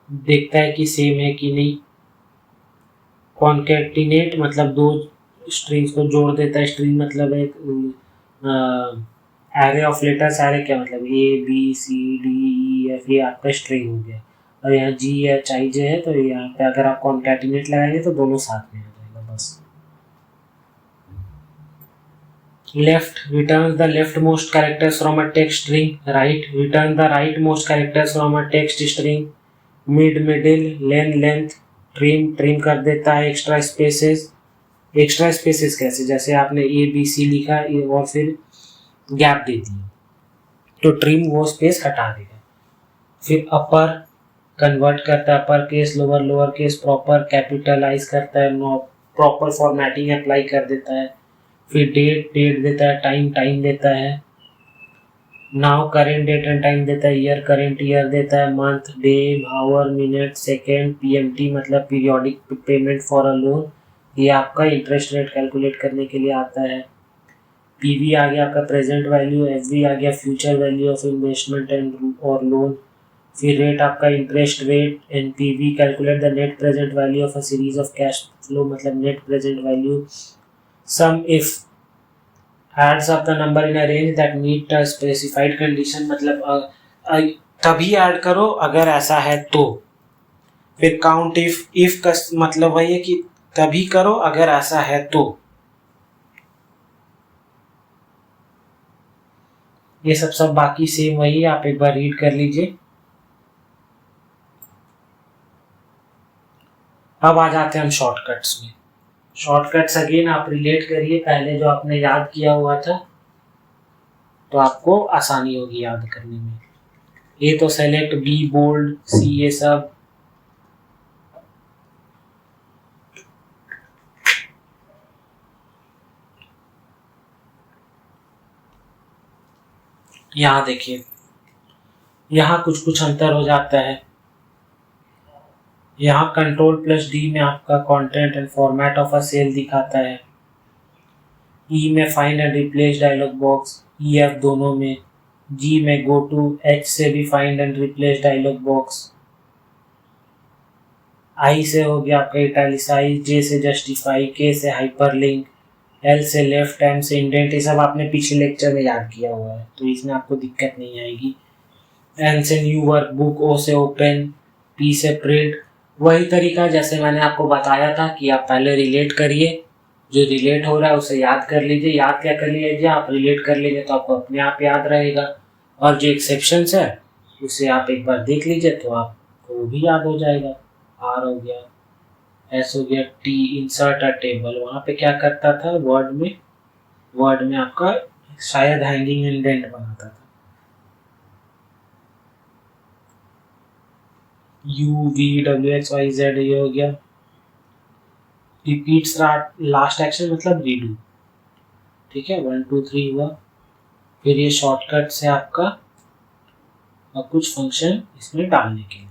देखता है कि सेम है कि नहीं। कॉन्केटिनेट मतलब दो स्ट्रिंग्स को जोड़ देता है, स्ट्रिंग मतलब एक एरे ऑफ लेटर्स, एरे क्या मतलब ABCDEF, ये आपका स्ट्रिंग हो गया, और यहाँ GHIJ है, तो यहाँ पे अगर आप कॉन्केटिनेट लगाएंगे तो दोनों साथ में आ जाएगा बस। Left, return the left most characters from a text string. Right, return the right most characters from a text string. Mid, middle, length, trim, trim कर देता है। एक्स्ट्रा स्पेसेस, एक्स्ट्रा स्पेसेस कैसे, जैसे आपने ABC लिखा और फिर गैप दे दी तो ट्रिम वो स्पेस हटा देगा। फिर अपर, कन्वर्ट करता है, upper case lower, lower case proper, capitalise करता है, प्रॉपर फॉर्मेटिंग अप्लाई कर देता है। फिर डेट, डेट देता है, टाइम, टाइम देता है, now current date and time देता है, ईयर करेंट ईयर देता है, month, day, hour, minute, second, PMT मतलब periodic payment for a loan, ये आपका इंटरेस्ट रेट कैलकुलेट करने के लिए आता है। PV आ गया आपका प्रेजेंट वैल्यू, FV आ गया future value of investment and और लोन। फिर रेट आपका interest rate, NPV calculate the net present value of a series of cash flow मतलब net present value. Sum if adds up the number in a range that meet a specified condition मतलब तभी add करो अगर ऐसा है तो। फिर count if का मतलब वही है कि तभी करो अगर ऐसा है तो। ये सब बाकी सेम वही है, आप एक बार रीड कर लीजिए। अब आ जाते हैं हम शॉर्टकट्स में। शॉर्टकट्स अगेन आप रिलेट करिए पहले जो आपने याद किया हुआ था, तो आपको आसानी होगी याद करने में। ए तो सेलेक्ट, बी बोल्ड, सी ये सब। यहाँ देखिए, यहाँ कुछ कुछ अंतर हो जाता है। यहाँ कंट्रोल प्लस डी में आपका content and format of a cell दिखाता है। ई में find and replace dialog box, E F दोनों में। जी में गो टू, एच से भी find and replace dialog box. I से हो गया आपका इटैलिसाइज, जे से जस्टिफाई, के से हाइपरलिंक, एल से लेफ्ट, एम से इंडेंट। ये सब आपने पिछले लेक्चर में याद किया हुआ है तो इसमें आपको दिक्कत नहीं आएगी। एन से न्यू वर्कबुक, ओ से ओपन, पी से प्रिंट। वही तरीका जैसे मैंने आपको बताया था कि आप पहले रिलेट करिए, जो रिलेट हो रहा है उसे याद कर लीजिए। याद क्या कर लीजिए, आप रिलेट कर लीजिए तो आपको अपने आप याद रहेगा। और जो एक्सेप्शंस है उसे आप एक बार देख लीजिए तो आपको वो भी याद हो जाएगा। आर हो गया, एस हो गया, टी इंसर्ट अ टेबल, वहाँ पे क्या करता था वर्ड में आपका शायद हैंगिंग इंडेंट बनाता था। U V W X Y Z ये हो गया। रिपीट लास्ट एक्शन मतलब रीडू, ठीक है, 1 2 3 हुआ। फिर ये शॉर्टकट से आपका और कुछ फंक्शन इसमें डालने के लिए।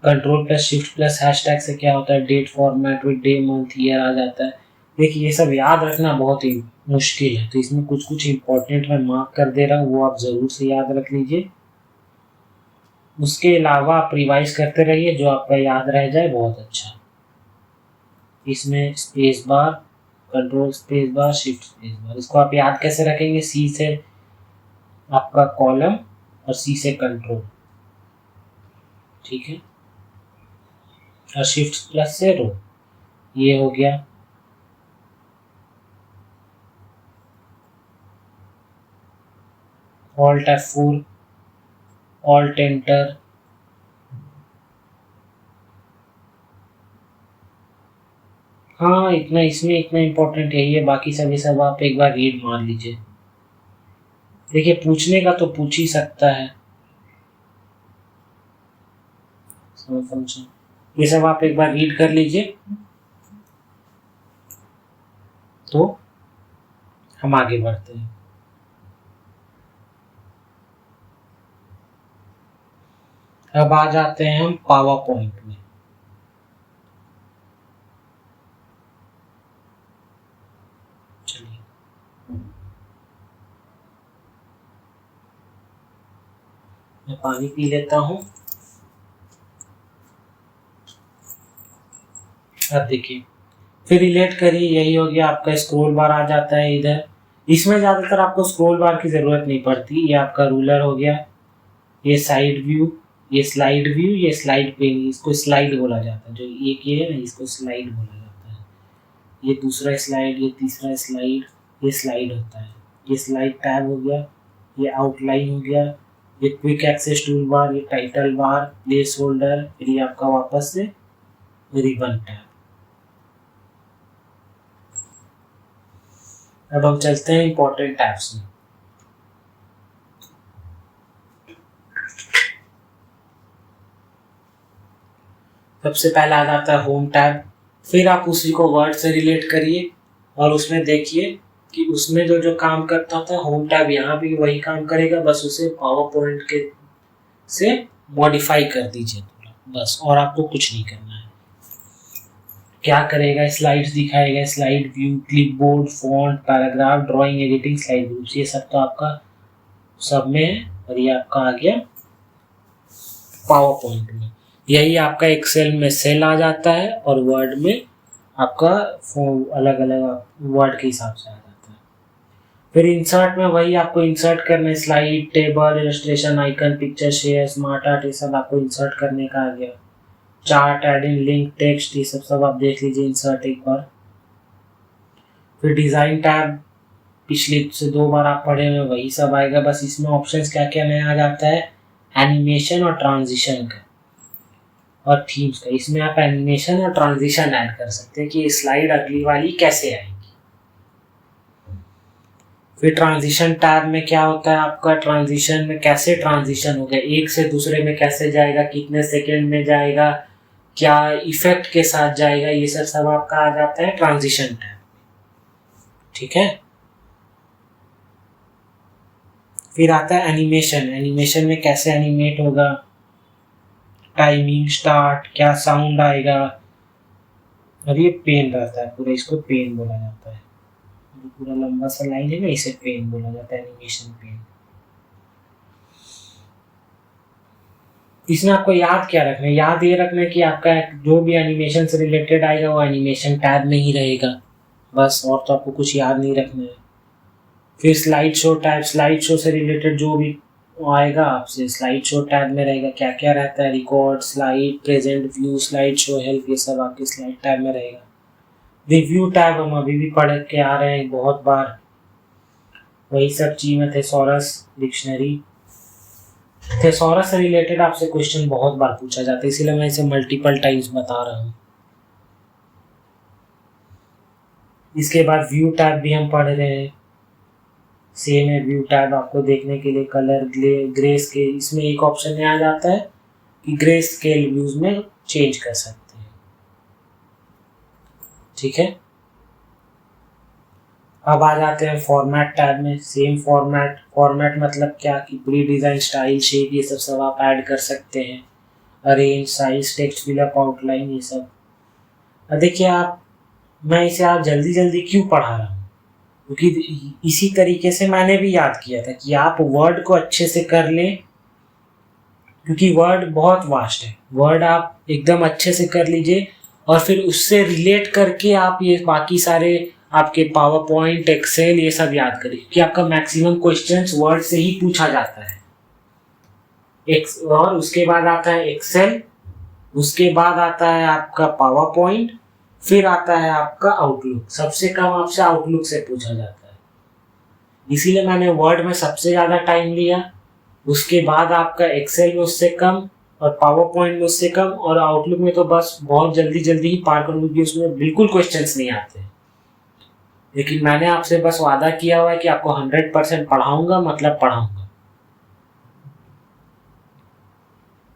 Control plus shift plus hashtag से क्या होता है, date format with day month year आ जाता है। देखिए ये सब याद रखना बहुत ही मुश्किल है तो इसमें कुछ कुछ इंपॉर्टेंट मैं मार्क कर दे रहा हूँ, वो आप ज़रूर से याद रख लीजिए। उसके अलावा आप रिवाइज करते रहिए, जो आपका याद रह जाए बहुत अच्छा। इसमें space bar, control space bar, shift space bar, इसको आप याद कैसे रखेंगे, सी से आपका कॉलम और सी से कंट्रोल, ठीक है, और शिफ्ट प्लस से रो, ये हो गया। ऑल्ट F4, ऑल्ट एंटर, हाँ इतना इसमें इतना इम्पोर्टेंट है ये, बाकी सब ये सब आप एक बार रीड मार लीजिए। देखिए पूछने का तो पूछ ही सकता है फंक्शन, ये सब आप एक बार रीड कर लीजिए तो हम आगे बढ़ते हैं। अब आ जाते हैं हम पावर पॉइंट में। चलिए मैं पानी पी लेता हूँ। अब देखिए फिर रिलेट करिए, यही हो गया आपका स्क्रॉल बार आ जाता है इधर। इसमें ज़्यादातर आपको स्क्रॉल बार की ज़रूरत नहीं पड़ती, ये आपका रूलर हो गया, ये साइड व्यू, ये स्लाइड व्यू, ये स्लाइड पेन, इसको स्लाइड बोला जाता है। जो एक ये है ना इसको स्लाइड बोला जाता है। ये दूसरा स्लाइड, ये तीसरा स्लाइड, ये स्लाइड होता है। ये स्लाइड टैब हो गया, ये आउटलाइन हो गया, ये क्विक एक्सेस टूल बार, ये टाइटल बार, प्लेस होल्डर, फिर ये आपका वापस से रिबन टैब। अब हम चलते हैं इंपॉर्टेंट टैब्स में। सबसे पहला आ जाता है होम टैब। फिर आप उसी को वर्ड से रिलेट करिए और उसमें देखिए कि उसमें जो जो काम करता था होम टैब यहाँ भी वही काम करेगा, बस उसे पावर पॉइंट के से मॉडिफाई कर दीजिए थोड़ा, बस, और आपको कुछ नहीं करना है। क्या करेगा, स्लाइड्स दिखाएगा, slide view, clipboard, font, paragraph, drawing, editing, slide groups, ये सब तो आपका सब में है। और ये आपका आ गया पावर पॉइंट में। यही आपका एक्सेल में सेल आ जाता है और वर्ड में आपका अलग अलग वर्ड के हिसाब से आ जाता है। फिर इंसर्ट में वही आपको इंसर्ट करना, slide, table, illustration, icon, picture, share, smart art, ये सब आपको इंसर्ट करने का आ गया। चार्ट, एडिंग, लिंक, टेक्स्ट, ये सब आप देख लीजिए इंसर्ट एक बार। फिर डिज़ाइन टैब पिछली से 2 बार आप पढ़े हुए वही सब आएगा, बस इसमें ऑप्शंस क्या क्या नया आ जाता है, एनिमेशन और ट्रांजिशन का और थीम्स का। इसमें आप एनिमेशन और ट्रांजिशन ऐड कर सकते हैं कि स्लाइड अगली वाली कैसे आएगी। फिर ट्रांजिशन टैब में क्या होता है आपका, ट्रांजिशन में कैसे ट्रांजिशन होगा, एक से दूसरे में कैसे जाएगा, कितने सेकेंड में जाएगा, क्या इफेक्ट के साथ जाएगा, ये सब आपका आ जाता है ट्रांजिशन टैब। ठीक है। फिर आता है एनिमेशन। एनिमेशन में कैसे एनिमेट होगा, टाइमिंग, स्टार्ट, क्या साउंड आएगा, और ये पेन रहता है पूरा, इसको पेन बोला जाता है। पूरा लंबा सा लाइन है ना, इसे पेन बोला जाता है, एनिमेशन पेन। इसमें आपको याद क्या रखना है, याद ये रखना है कि आपका जो भी एनिमेशन से रिलेटेड आएगा वो एनिमेशन टैब में ही रहेगा बस, और तो आपको कुछ याद नहीं रखना है। फिर slide show tab, slide show से रिलेटेड जो भी आएगा आपसे स्लाइड शो टैब में रहेगा। क्या क्या रहता है, record, slide, present, view, slide show, help, ये सब आपके स्लाइड टैब में रहेगा। रिव्यू टैब हम अभी भी पढ़ के आ रहे हैं बहुत बार, वही सब चीज में थेसॉरस डिक्शनरी। थेसॉरस से रिलेटेड आपसे क्वेश्चन बहुत बार पूछा जाता है, इसीलिए मैं इसे मल्टीपल टाइम्स बता रहा हूँ। इसके बाद व्यू टैब भी हम पढ़ रहे हैं, सेम है व्यू टैब आपको देखने के लिए कलर, ग्रे स्केल। इसमें एक ऑप्शन आ जाता है कि ग्रे स्केल व्यूज में चेंज कर सकते हैं। ठीक है। अब आ जाते हैं फॉर्मेट टैब में। सेम फॉर्मेट, फॉर्मेट मतलब क्या कि प्री डिजाइन, स्टाइल, शेप, ये सब आप ऐड कर सकते हैं। Arrange, size, text, fill up, outline, ये सब। देखिए आप, मैं इसे आप जल्दी जल्दी क्यों पढ़ा रहा हूँ, क्योंकि इसी तरीके से मैंने भी याद किया था कि आप वर्ड को अच्छे से कर लें, क्योंकि वर्ड बहुत वास्ट है। वर्ड आप एकदम अच्छे से कर लीजिए और फिर उससे रिलेट करके आप ये बाकी सारे आपके पावर पॉइंट, एक्सेल, ये सब याद करिए, क्योंकि आपका मैक्सिमम क्वेश्चंस वर्ड से ही पूछा जाता है। और उसके बाद आता है एक्सेल, उसके बाद आता है आपका पावर पॉइंट, फिर आता है आपका आउटलुक। सबसे कम आपसे आउटलुक से पूछा जाता है, इसीलिए मैंने वर्ड में सबसे ज्यादा टाइम लिया। उसके बाद आपका एक्सेल में उससे कम, और पावर पॉइंट में उससे कम, और आउटलुक में तो बस बहुत जल्दी जल्दी ही पार करूँ, क्योंकि उसमें बिल्कुल क्वेश्चंस नहीं आते। लेकिन मैंने आपसे बस वादा किया हुआ है कि आपको 100% पढ़ाऊंगा, मतलब पढ़ाऊंगा।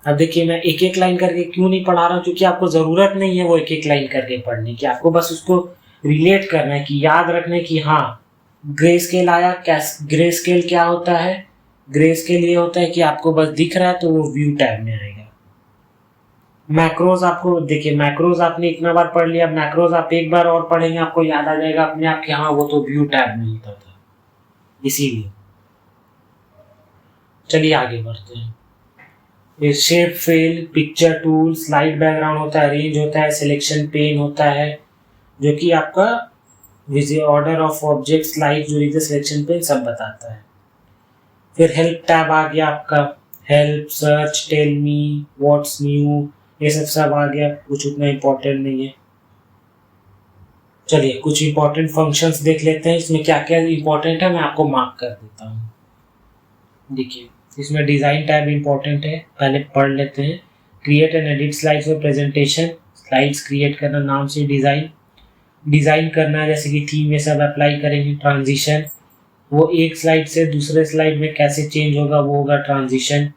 अब देखिए मैं एक एक लाइन करके क्यों नहीं पढ़ा रहा हूँ, क्योंकि आपको जरूरत नहीं है वो एक एक लाइन करके पढ़ने की। आपको बस उसको रिलेट करना है, कि याद रखना है कि हाँ ग्रे स्केल आया, ग्रे स्केल क्या होता है। ग्रे स्केल ये होता है कि आपको बस दिख रहा है तो वो व्यू टैब में आएगा। मैक्रोज आपको देखिए, मैक्रोज आपने इतना बार पढ़ लिया, मैक्रोज आप एक बार और पढ़ेंगे आपको याद आ जाएगा अपने आप कि हाँ वो तो व्यू टैब में होता था, इसीलिए। चलिए आगे बढ़ते हैं। Shape fill, picture tool, slide background होता है, रेंज होता है, सिलेक्शन पेन होता है, जो कि आपका ऑर्डर ऑफ ऑब्जेक्ट, स्लाइड, जो रीजन, सिलेक्शन पेन सब बताता है। फिर हेल्प टैब आ गया आपका, help, search, tell me, what's new, ये सब आ गया, कुछ उतना इम्पोर्टेंट नहीं है। चलिए कुछ इम्पोर्टेंट फंक्शंस देख लेते हैं, इसमें क्या क्या इम्पोर्टेंट है मैं आपको मार्क कर देता हूँ। देखिए इसमें डिज़ाइन टैब इम्पोर्टेंट है, पहले पढ़ लेते हैं। क्रिएट एंड एडिट स्लाइड्स और प्रेजेंटेशन, स्लाइड्स क्रिएट करना, नाम से डिज़ाइन, डिज़ाइन करना जैसे कि थीम ये सब अप्लाई करेंगे। ट्रांजिशन, वो एक स्लाइड से दूसरे स्लाइड में कैसे चेंज होगा, वो होगा ट्रांजिशन।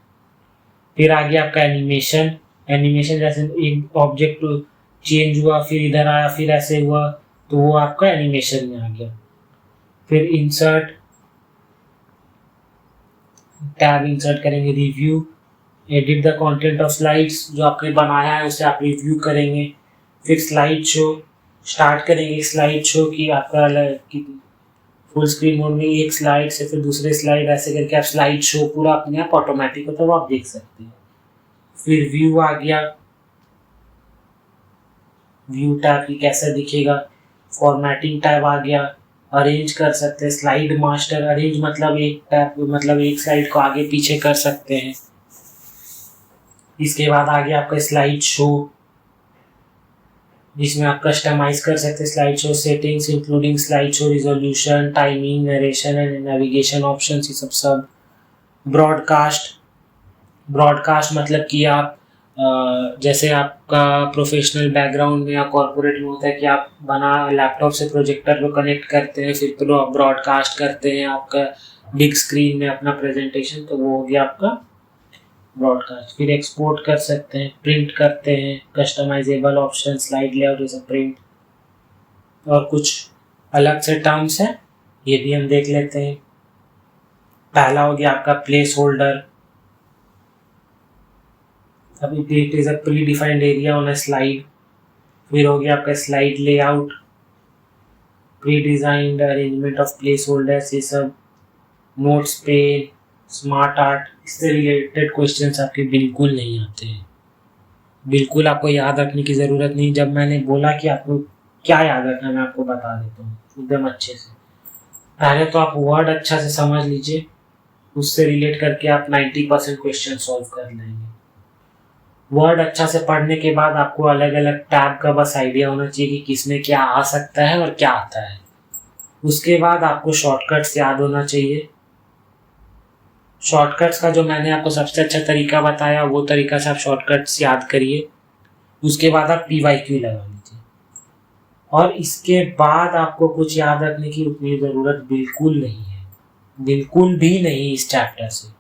फिर आ गया आपका एनिमेशन। एनिमेशन जैसे एक ऑब्जेक्ट चेंज हुआ, फिर इधर आया, फिर ऐसे हुआ, तो वो आपका एनिमेशन में आ गया। फिर इंसर्ट टैब इंसर्ट करेंगे। Review, edit the content of slides, जो आपने बनाया है उसे आप रिव्यू करेंगे। फिर स्लाइड शो, स्टार्ट करेंगे स्लाइड शो की आपका फुल स्क्रीन मोड में एक स्लाइड से फिर दूसरे स्लाइड, ऐसे करके आप स्लाइड शो पूरा अपने आप ऑटोमेटिक होता है, वो आप देख सकते हैं। फिर व्यू आ गया, व्यू टैब की कैसे दिखेगा, फॉर्मेटिंग टैब आ गया, अरेंज कर सकते हैं, स्लाइड मास्टर, अरेंज मतलब एक टैब मतलब एक स्लाइड को आगे पीछे कर सकते हैं। इसके बाद आ गया आपका स्लाइड शो, जिसमें आप कस्टमाइज कर सकते हैं slide show settings including slide show resolution, timing, narration and navigation options, ये सब। ब्रॉडकास्ट, ब्रॉडकास्ट मतलब कि आप जैसे आपका प्रोफेशनल बैकग्राउंड में या कॉर्पोरेट में होता है कि आप बना लैपटॉप से प्रोजेक्टर को कनेक्ट करते हैं, फिर ब्रॉडकास्ट करते हैं आपका बिग स्क्रीन में अपना प्रेजेंटेशन, तो वो हो गया आपका ब्रॉडकास्ट। फिर एक्सपोर्ट कर सकते हैं, प्रिंट करते हैं, कस्टमाइजेबल ऑप्शन, स्लाइड लेआउट, ये सब प्रिंट। और कुछ अलग से टर्म्स हैं, ये भी हम देख लेते हैं। पहला हो गया आपका प्लेस होल्डर। अभी it is a pre defined area on a slide. फिर हो गया आपका slide layout, pre designed arrangement of place holders, ये सब। नोट्स पेन, स्मार्ट आर्ट, इससे रिलेटेड क्वेश्चंस आपके बिल्कुल नहीं आते हैं, बिल्कुल आपको याद रखने की ज़रूरत नहीं। जब मैंने बोला कि आपको क्या याद रखना, मैं आपको बता देता हूँ एकदम अच्छे से। पहले तो आप वर्ड अच्छा से समझ लीजिए, उससे रिलेट करके आप 90% क्वेश्चन सॉल्व कर लेंगे। वर्ड अच्छा से पढ़ने के बाद आपको अलग अलग टैब का बस आइडिया होना चाहिए कि किसमें क्या आ सकता है और क्या आता है। उसके बाद आपको शॉर्टकट्स याद होना चाहिए। शॉर्टकट्स का जो मैंने आपको सबसे अच्छा तरीका बताया, वो तरीका से आप शॉर्टकट्स याद करिए। उसके बाद आप PYQ लगा लीजिए, और इसके बाद आपको कुछ याद रखने की उतनी ज़रूरत बिल्कुल नहीं है, बिल्कुल भी नहीं इस चैप्टर से।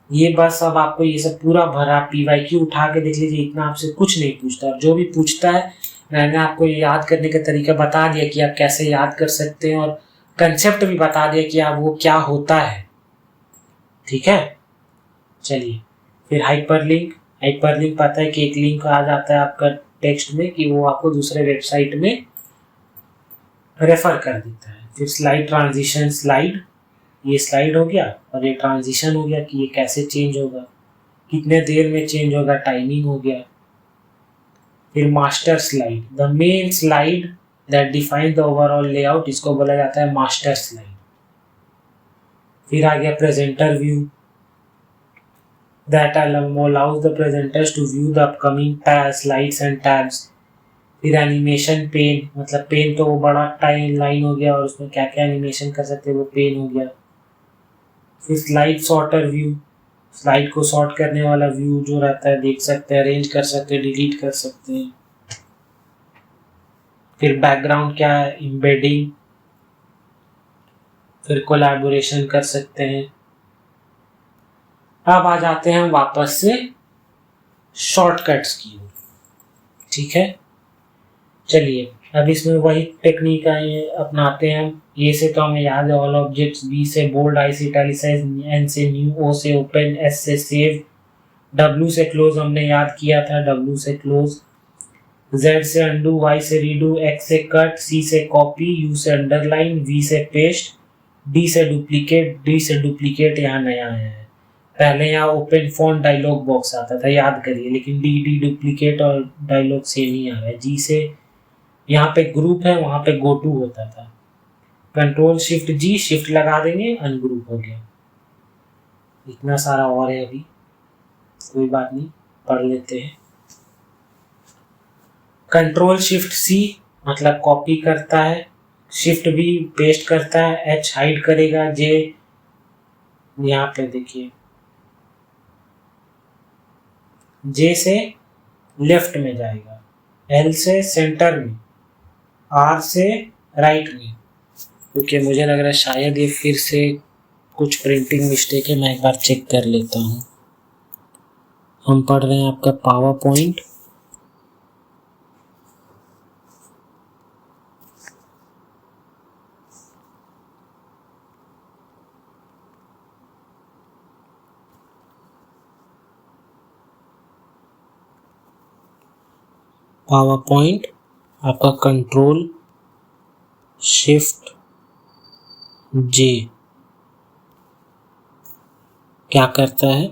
ये बस अब आपको ये सब पूरा भरा PYQ उठा के देख लीजिए, इतना आपसे कुछ नहीं पूछता, और जो भी पूछता है मैंने आपको याद करने का तरीका बता दिया कि आप कैसे याद कर सकते हैं, और कंसेप्ट भी बता दिया कि आप वो क्या होता है। ठीक है, चलिए। फिर हाइपरलिंक, हाइपरलिंक पता है कि एक लिंक आ जाता है आपका टेक्स्ट में कि वो आपको दूसरे वेबसाइट में रेफर कर देता है। फिर स्लाइड ट्रांजिशन, स्लाइड, ये स्लाइड हो गया और ये ट्रांजिशन हो गया कि ये कैसे चेंज होगा, कितने देर में चेंज होगा, टाइमिंग हो गया। फिर master slide, the main slide that define the overall layout, इसको बोला जाता है मास्टर स्लाइड। फिर आ गया presenter view, that allows the presenters to view the upcoming slides and tabs। फिर एनिमेशन पेन, मतलब पेन तो वो बड़ा टाइम लाइन हो गया और उसमें क्या क्या एनिमेशन कर सकते हैं, वो पेन हो गया। फिर स्लाइड सॉर्टर व्यू, स्लाइड को सॉर्ट करने वाला व्यू जो रहता है, देख सकते हैं, अरेंज कर सकते हैं, डिलीट कर सकते हैं। फिर बैकग्राउंड क्या है, एम्बेडिंग। फिर कोलैबोरेशन कर सकते हैं। अब आ जाते हैं वापस से शॉर्टकट्स की ओर। ठीक है, चलिए अब इसमें वही टेक्निक अपनाते हैं हम। ए से तो हमें याद है ऑल ऑब्जेक्ट्स, बी से बोल्ड, आई से इटैलिसाइज, एन से न्यू, ओ से ओपन, एस से सेव, डब्ल्यू से क्लोज हमने याद किया था, डब्ल्यू से क्लोज, जेड से अंडू, वाई से रीडू, एक्स से कट, सी से कॉपी, यू से अंडरलाइन, वी से पेस्ट, डी से डुप्लीकेट, डी से डुप्लीकेट यहाँ नया है। पहले यहाँ ओपन फॉन्ट डायलॉग बॉक्स आता था, याद करिए, लेकिन डी डी डुप्लीकेट और डायलॉग सेम ही आ रहा है। जी से यहाँ पे ग्रुप है, वहां पे गो टू होता था। कंट्रोल शिफ्ट जी, शिफ्ट लगा देंगे, अनग्रुप हो गया। इतना सारा और है, अभी कोई बात नहीं, पढ़ लेते हैं। कंट्रोल शिफ्ट सी मतलब कॉपी करता है, शिफ्ट भी पेस्ट करता है, एच हाइड करेगा, जे यहाँ पे देखिए, जे से लेफ्ट में जाएगा, एल से सेंटर में, आर से राइट में। क्योंकि मुझे लग रहा है शायद ये फिर से कुछ प्रिंटिंग मिस्टेक है, मैं एक बार चेक कर लेता हूँ। हम पढ़ रहे हैं आपका पावर पॉइंट, पावर पॉइंट आपका कंट्रोल शिफ्ट जे क्या करता है,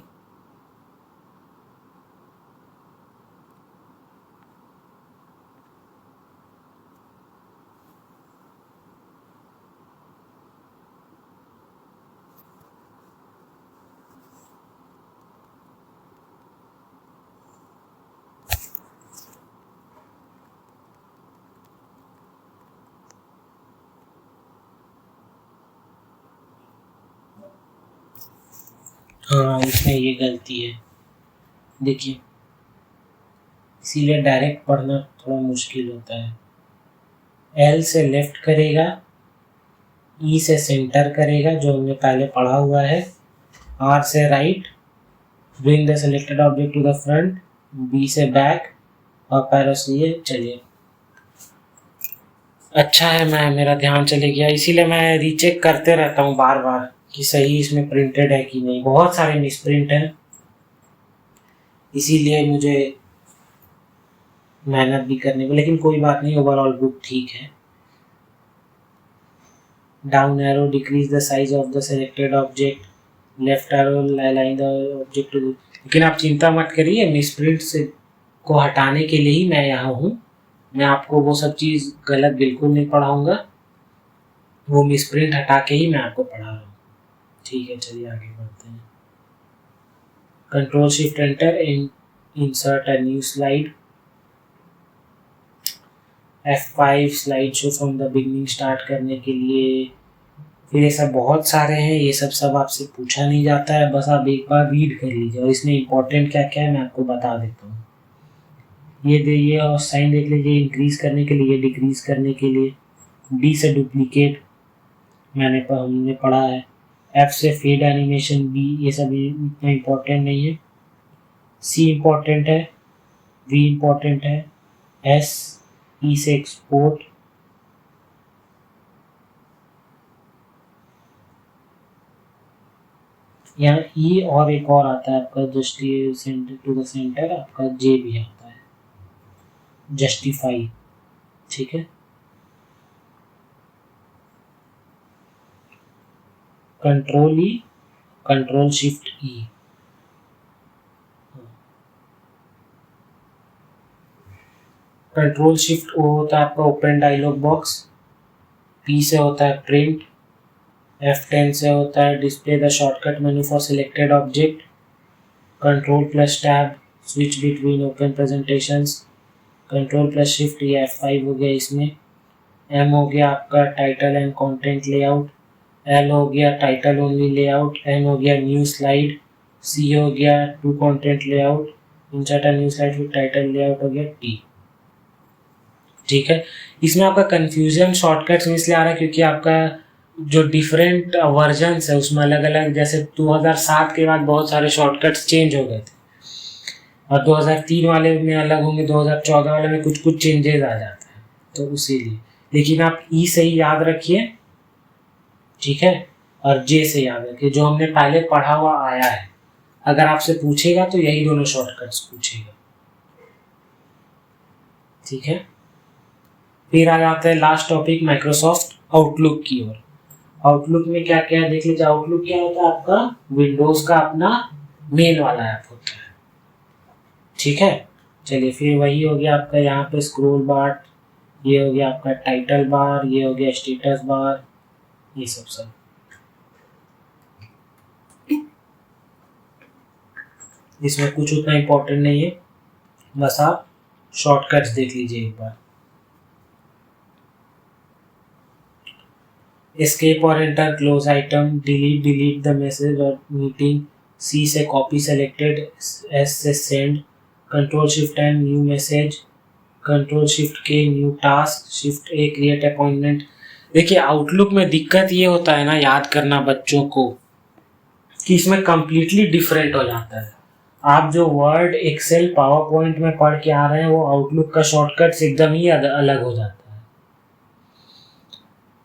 हाँ, इसमें ये गलती है, देखिए, इसीलिए डायरेक्ट पढ़ना थोड़ा मुश्किल होता है। एल से लेफ्ट करेगा, ई से सेंटर करेगा जो हमने पहले पढ़ा हुआ है, आर से right, bring the selected object to the front, B से बैक और पैरो से ये। चलिए, अच्छा है मैं मेरा ध्यान चले गया, इसीलिए मैं रीचेक करते रहता हूँ बार बार कि सही इसमें प्रिंटेड है कि नहीं। बहुत सारे मिसप्रिंट हैं, इसीलिए मुझे मेहनत भी करने को, लेकिन कोई बात नहीं, ओवरऑल बुक ठीक है। Down arrow decrease the size of the selected object, left arrow align the object to. लेकिन आप चिंता मत करिए, मिसप्रिंट से को हटाने के लिए ही मैं यहाँ हूँ। मैं आपको वो सब चीज़ गलत बिल्कुल नहीं पढ़ाऊँगा, वो मिसप्रिंट हटा के ही मैं आपको पढ़ा रहा हूँ। ठीक है, चलिए आगे बढ़ते हैं। Control shift enter in insert a new slide, F5 slide show from the beginning start करने के लिए। फिर ये सब बहुत सारे हैं, ये सब आपसे पूछा नहीं जाता है, बस आप एक बार रीड कर लीजिए और इसमें इंपॉर्टेंट क्या क्या है मैं आपको बता देता हूँ। ये और साइन देख लीजिए, इंक्रीज करने के लिए, डिक्रीज करने के लिए। डी से डुप्लीकेट हमने पढ़ा है। एफ से फेड एनिमेशन, बी, ये सब इतना इम्पोर्टेंट नहीं है। सी इम्पोर्टेंट है, वी इम्पोर्टेंट है, एस, ई से एक्सपोर्ट, यहाँ ई और एक और आता है आपका सेंटर टू द सेंटर, आपका जे भी आता है, जस्टिफाई। ठीक है, कंट्रोल ई, कंट्रोल शिफ्ट ई। कंट्रोल शिफ्ट ओ होता है आपका ओपन डायलॉग बॉक्स, पी से होता है प्रिंट, F10 से होता है display the shortcut menu for selected object, control plus tab switch between open presentations, control plus shift, ये F5 हो गया इसमें। M हो गया आपका title and content layout, L हो गया टाइटल ओनली लेआउट, N हो गया न्यू स्लाइड, C हो गया two content layout, insert a new slide with title layout हो गया T। ठीक है, इसमें आपका कंफ्यूजन शॉर्टकट्स में इसलिए आ रहा है क्योंकि आपका जो डिफरेंट वर्जन्स है उसमें अलग अलग, जैसे 2007 के बाद बहुत सारे शॉर्टकट्स चेंज हो गए थे और 2003 वाले में अलग होंगे, 2014 वाले में कुछ कुछ चेंजेस आ जाते हैं, तो उसीलिए। लेकिन आप ई से ही याद रखिए, ठीक है, और जे से याद रखिए, जो हमने पहले पढ़ा हुआ आया है। अगर आपसे पूछेगा तो यही दोनों शॉर्टकट्स पूछेगा। ठीक है, फिर आ जाते हैं लास्ट टॉपिक माइक्रोसॉफ्ट आउटलुक की ओर। आउटलुक में क्या क्या है देख लीजिए। आउटलुक क्या होता है आपका, विंडोज का अपना मेल वाला ऐप होता है। ठीक है, चलिए, फिर वही हो गया आपका यहाँ पे स्क्रॉल बार, ये हो गया आपका टाइटल बार, ये हो गया स्टेटस बार, ये सब इसमें कुछ उतना इम्पोर्टेंट नहीं है, बस आप शॉर्टकट्स देख लीजिए एक बार। एस्केप और enter, close item, delete the message और मीटिंग, सी से कॉपी सेलेक्टेड, एस से send, control shift N new message, control shift K new task, shift A create appointment. देखिए, आउटलुक में दिक्कत ये होता है ना याद करना बच्चों को, कि इसमें कंप्लीटली डिफरेंट हो जाता है। आप जो वर्ड, एक्सेल, पावर पॉइंट में पढ़ के आ रहे हैं वो आउटलुक का शॉर्टकट्स एकदम ही अलग हो जाता है।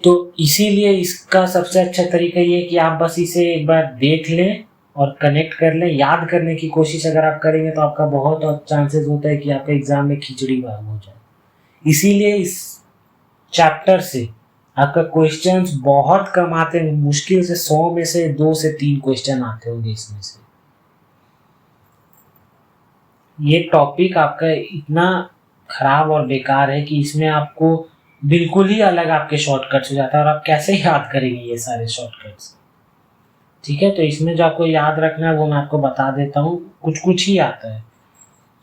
तो इसीलिए इसका सबसे अच्छा तरीका ये है कि आप बस इसे एक बार देख लें और कनेक्ट कर लें। याद करने की कोशिश अगर आप करेंगे तो आपका बहुत चांसेस होता है कि आपके एग्जाम में खिचड़ी भाग हो जाए। इसीलिए इस चैप्टर से आपका क्वेश्चंस बहुत कम आते हैं, मुश्किल से 100 में से 2 से 3 क्वेश्चन आते होंगे इसमें से। ये टॉपिक आपका इतना खराब और बेकार है कि इसमें आपको बिल्कुल ही अलग आपके शॉर्टकट्स हो जाता है और आप कैसे याद करेंगे ये सारे शॉर्टकट्स। ठीक है, तो इसमें जो आपको याद रखना है वो मैं आपको बता देता हूँ, कुछ कुछ ही आता है।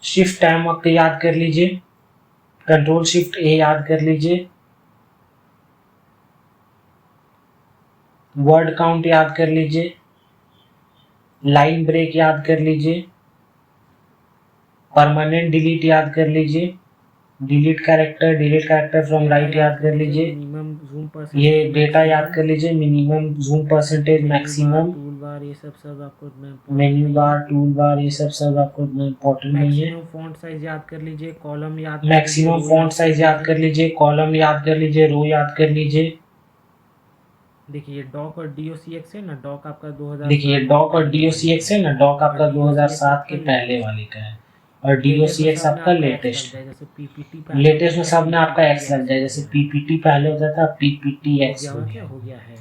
शिफ्ट टाइम आपको याद कर लीजिए, कंट्रोल शिफ्ट ए याद कर लीजिए, वर्ड काउंट याद कर लीजिए, लाइन ब्रेक याद कर लीजिए, परमानेंट डिलीट याद कर लीजिए, डिलीट कैरेक्टर फ्रॉम राइट याद कर लीजिए, मिनिमम जूम ये डेटा याद कर लीजिए, minimum zoom percentage, maximum, tool bar, ये सब आपको मेन्यू बार, टूल बार, ये सब आपको इम्पोर्टेंट नहीं है। मैक्सिमम फॉन्ट साइज याद कर लीजिए, कॉलम याद, मैक्सिमम फॉन्ट साइज याद कर लीजिए, कॉलम याद कर लीजिए, रो याद कर लीजिए। देखिए डॉक और DOCX है ना, डॉक आपका 2000, देखिए डॉक और DOCX है ना, डॉक आपका 2007 के पहले वाले का है और DOCX आपका लेटेस्ट है। जैसे PPT लेटेस्ट में सब में आपका एक्स लग जाए, जैसे PPT पहले होता था, PPTX हो गया है।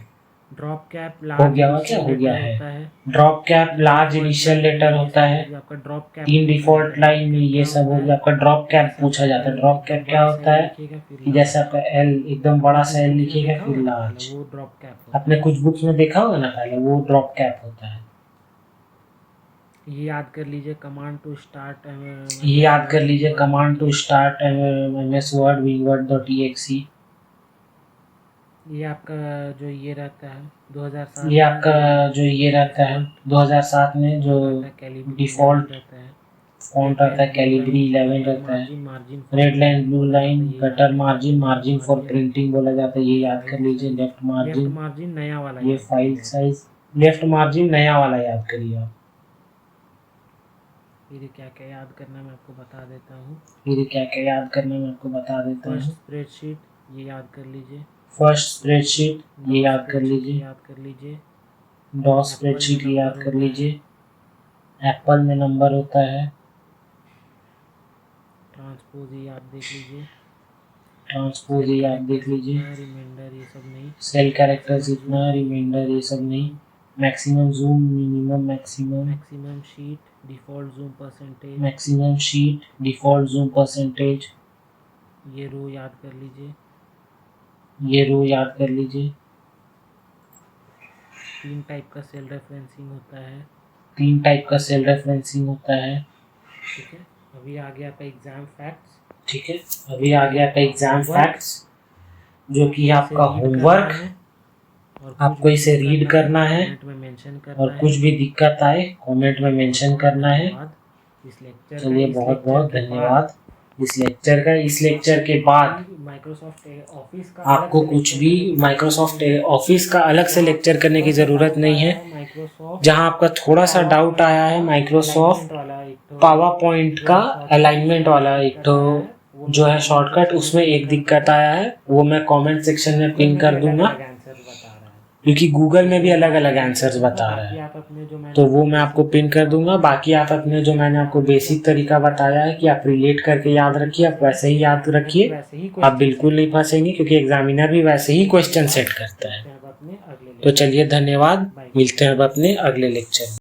ड्रॉप कैप हो गया है क्या हो गया है। Drop cap large initial letter होता है। आपका ड्रॉप कैप 3 डिफॉल्ट लाइन में ये सब हो गया। आपका ड्रॉप कैप पूछा जाता है। ड्रॉप कैप क्या होता है कि जैसे आपका एल एकदम बड़ा सा एल लिखेगा फिर लार्ज, वो ड्रॉप कैप आपने कुछ बुक्स में देखा होगा ना पहले, वो ड्रॉप कैप होता है। ये याद कर लीजिए कमांड टू स्टार्ट, ये याद कर लीजिए command to start MS Word wingword.exe। ये आपका जो ये रहता है 2007, ये आपका जो ये रहता है 2007 में जो डिफॉल्ट फॉन्ट रहता है कैलिब्री 11 रहता है। Red line, blue line, cutter margin, margin for printing बोला जाता है, ये याद कर लीजिए। लेफ्ट मार्जिन नया वाला, ये फाइल साइज, लेफ्ट मार्जिन नया वाला याद करिए आप। फिर क्या क्या याद करना मैं आपको बता देता हूँ। फर्स्ट स्प्रेडशीट ये याद कर लीजिए। फर्स्ट स्प्रेडशीट ये याद कर लीजिए। डॉस स्प्रेडशीट ये याद कर लीजिए। एप्पल में नंबर होता है। ट्रांसपोज ये याद देख लीजिए। रिमाइंडर ये सब नहीं। सेल कैरेक्टर्स इतना, रिमाइंडर ये सब नहीं। Maximum zoom, minimum maximum. Maximum sheet, default zoom percentage. Maximum sheet, default zoom percentage. ये रो याद कर लीजिए। 3 टाइप का सेल रेफरेंसिंग होता है। ठीक है, अभी आ गया आपका एग्जाम फैक्ट्स। जो कि आपका होमवर्क, आपको इसे रीड करना है और कुछ भी दिक्कत आए कमेंट में मेंशन करना है। चलिए बहुत बहुत धन्यवाद इस लेक्चर के बाद आपको कुछ भी माइक्रोसॉफ्ट ऑफिस का अलग से लेक्चर करने की ज़रूरत नहीं है। जहां आपका थोड़ा सा डाउट आया है माइक्रोसॉफ्ट पावर पॉइंट का अलाइनमेंट वाला एक तो जो है शॉर्टकट, उसमें एक दिक्कत आया है, वो मैं कमेंट सेक्शन में पिन कर दूंगा क्योंकि गूगल में भी अलग अलग आंसर्स बता रहा है, तो वो मैं आपको पिन कर दूंगा। बाकी आप अपने जो मैंने आपको बेसिक तरीका बताया है कि आप रिलेट करके याद रखिए, आप वैसे ही याद रखिए, आप बिल्कुल नहीं फंसेंगे क्योंकि एग्जामिनर भी वैसे ही क्वेश्चन सेट करता है। तो चलिए धन्यवाद, मिलते हैं अब अपने अगले लेक्चर में।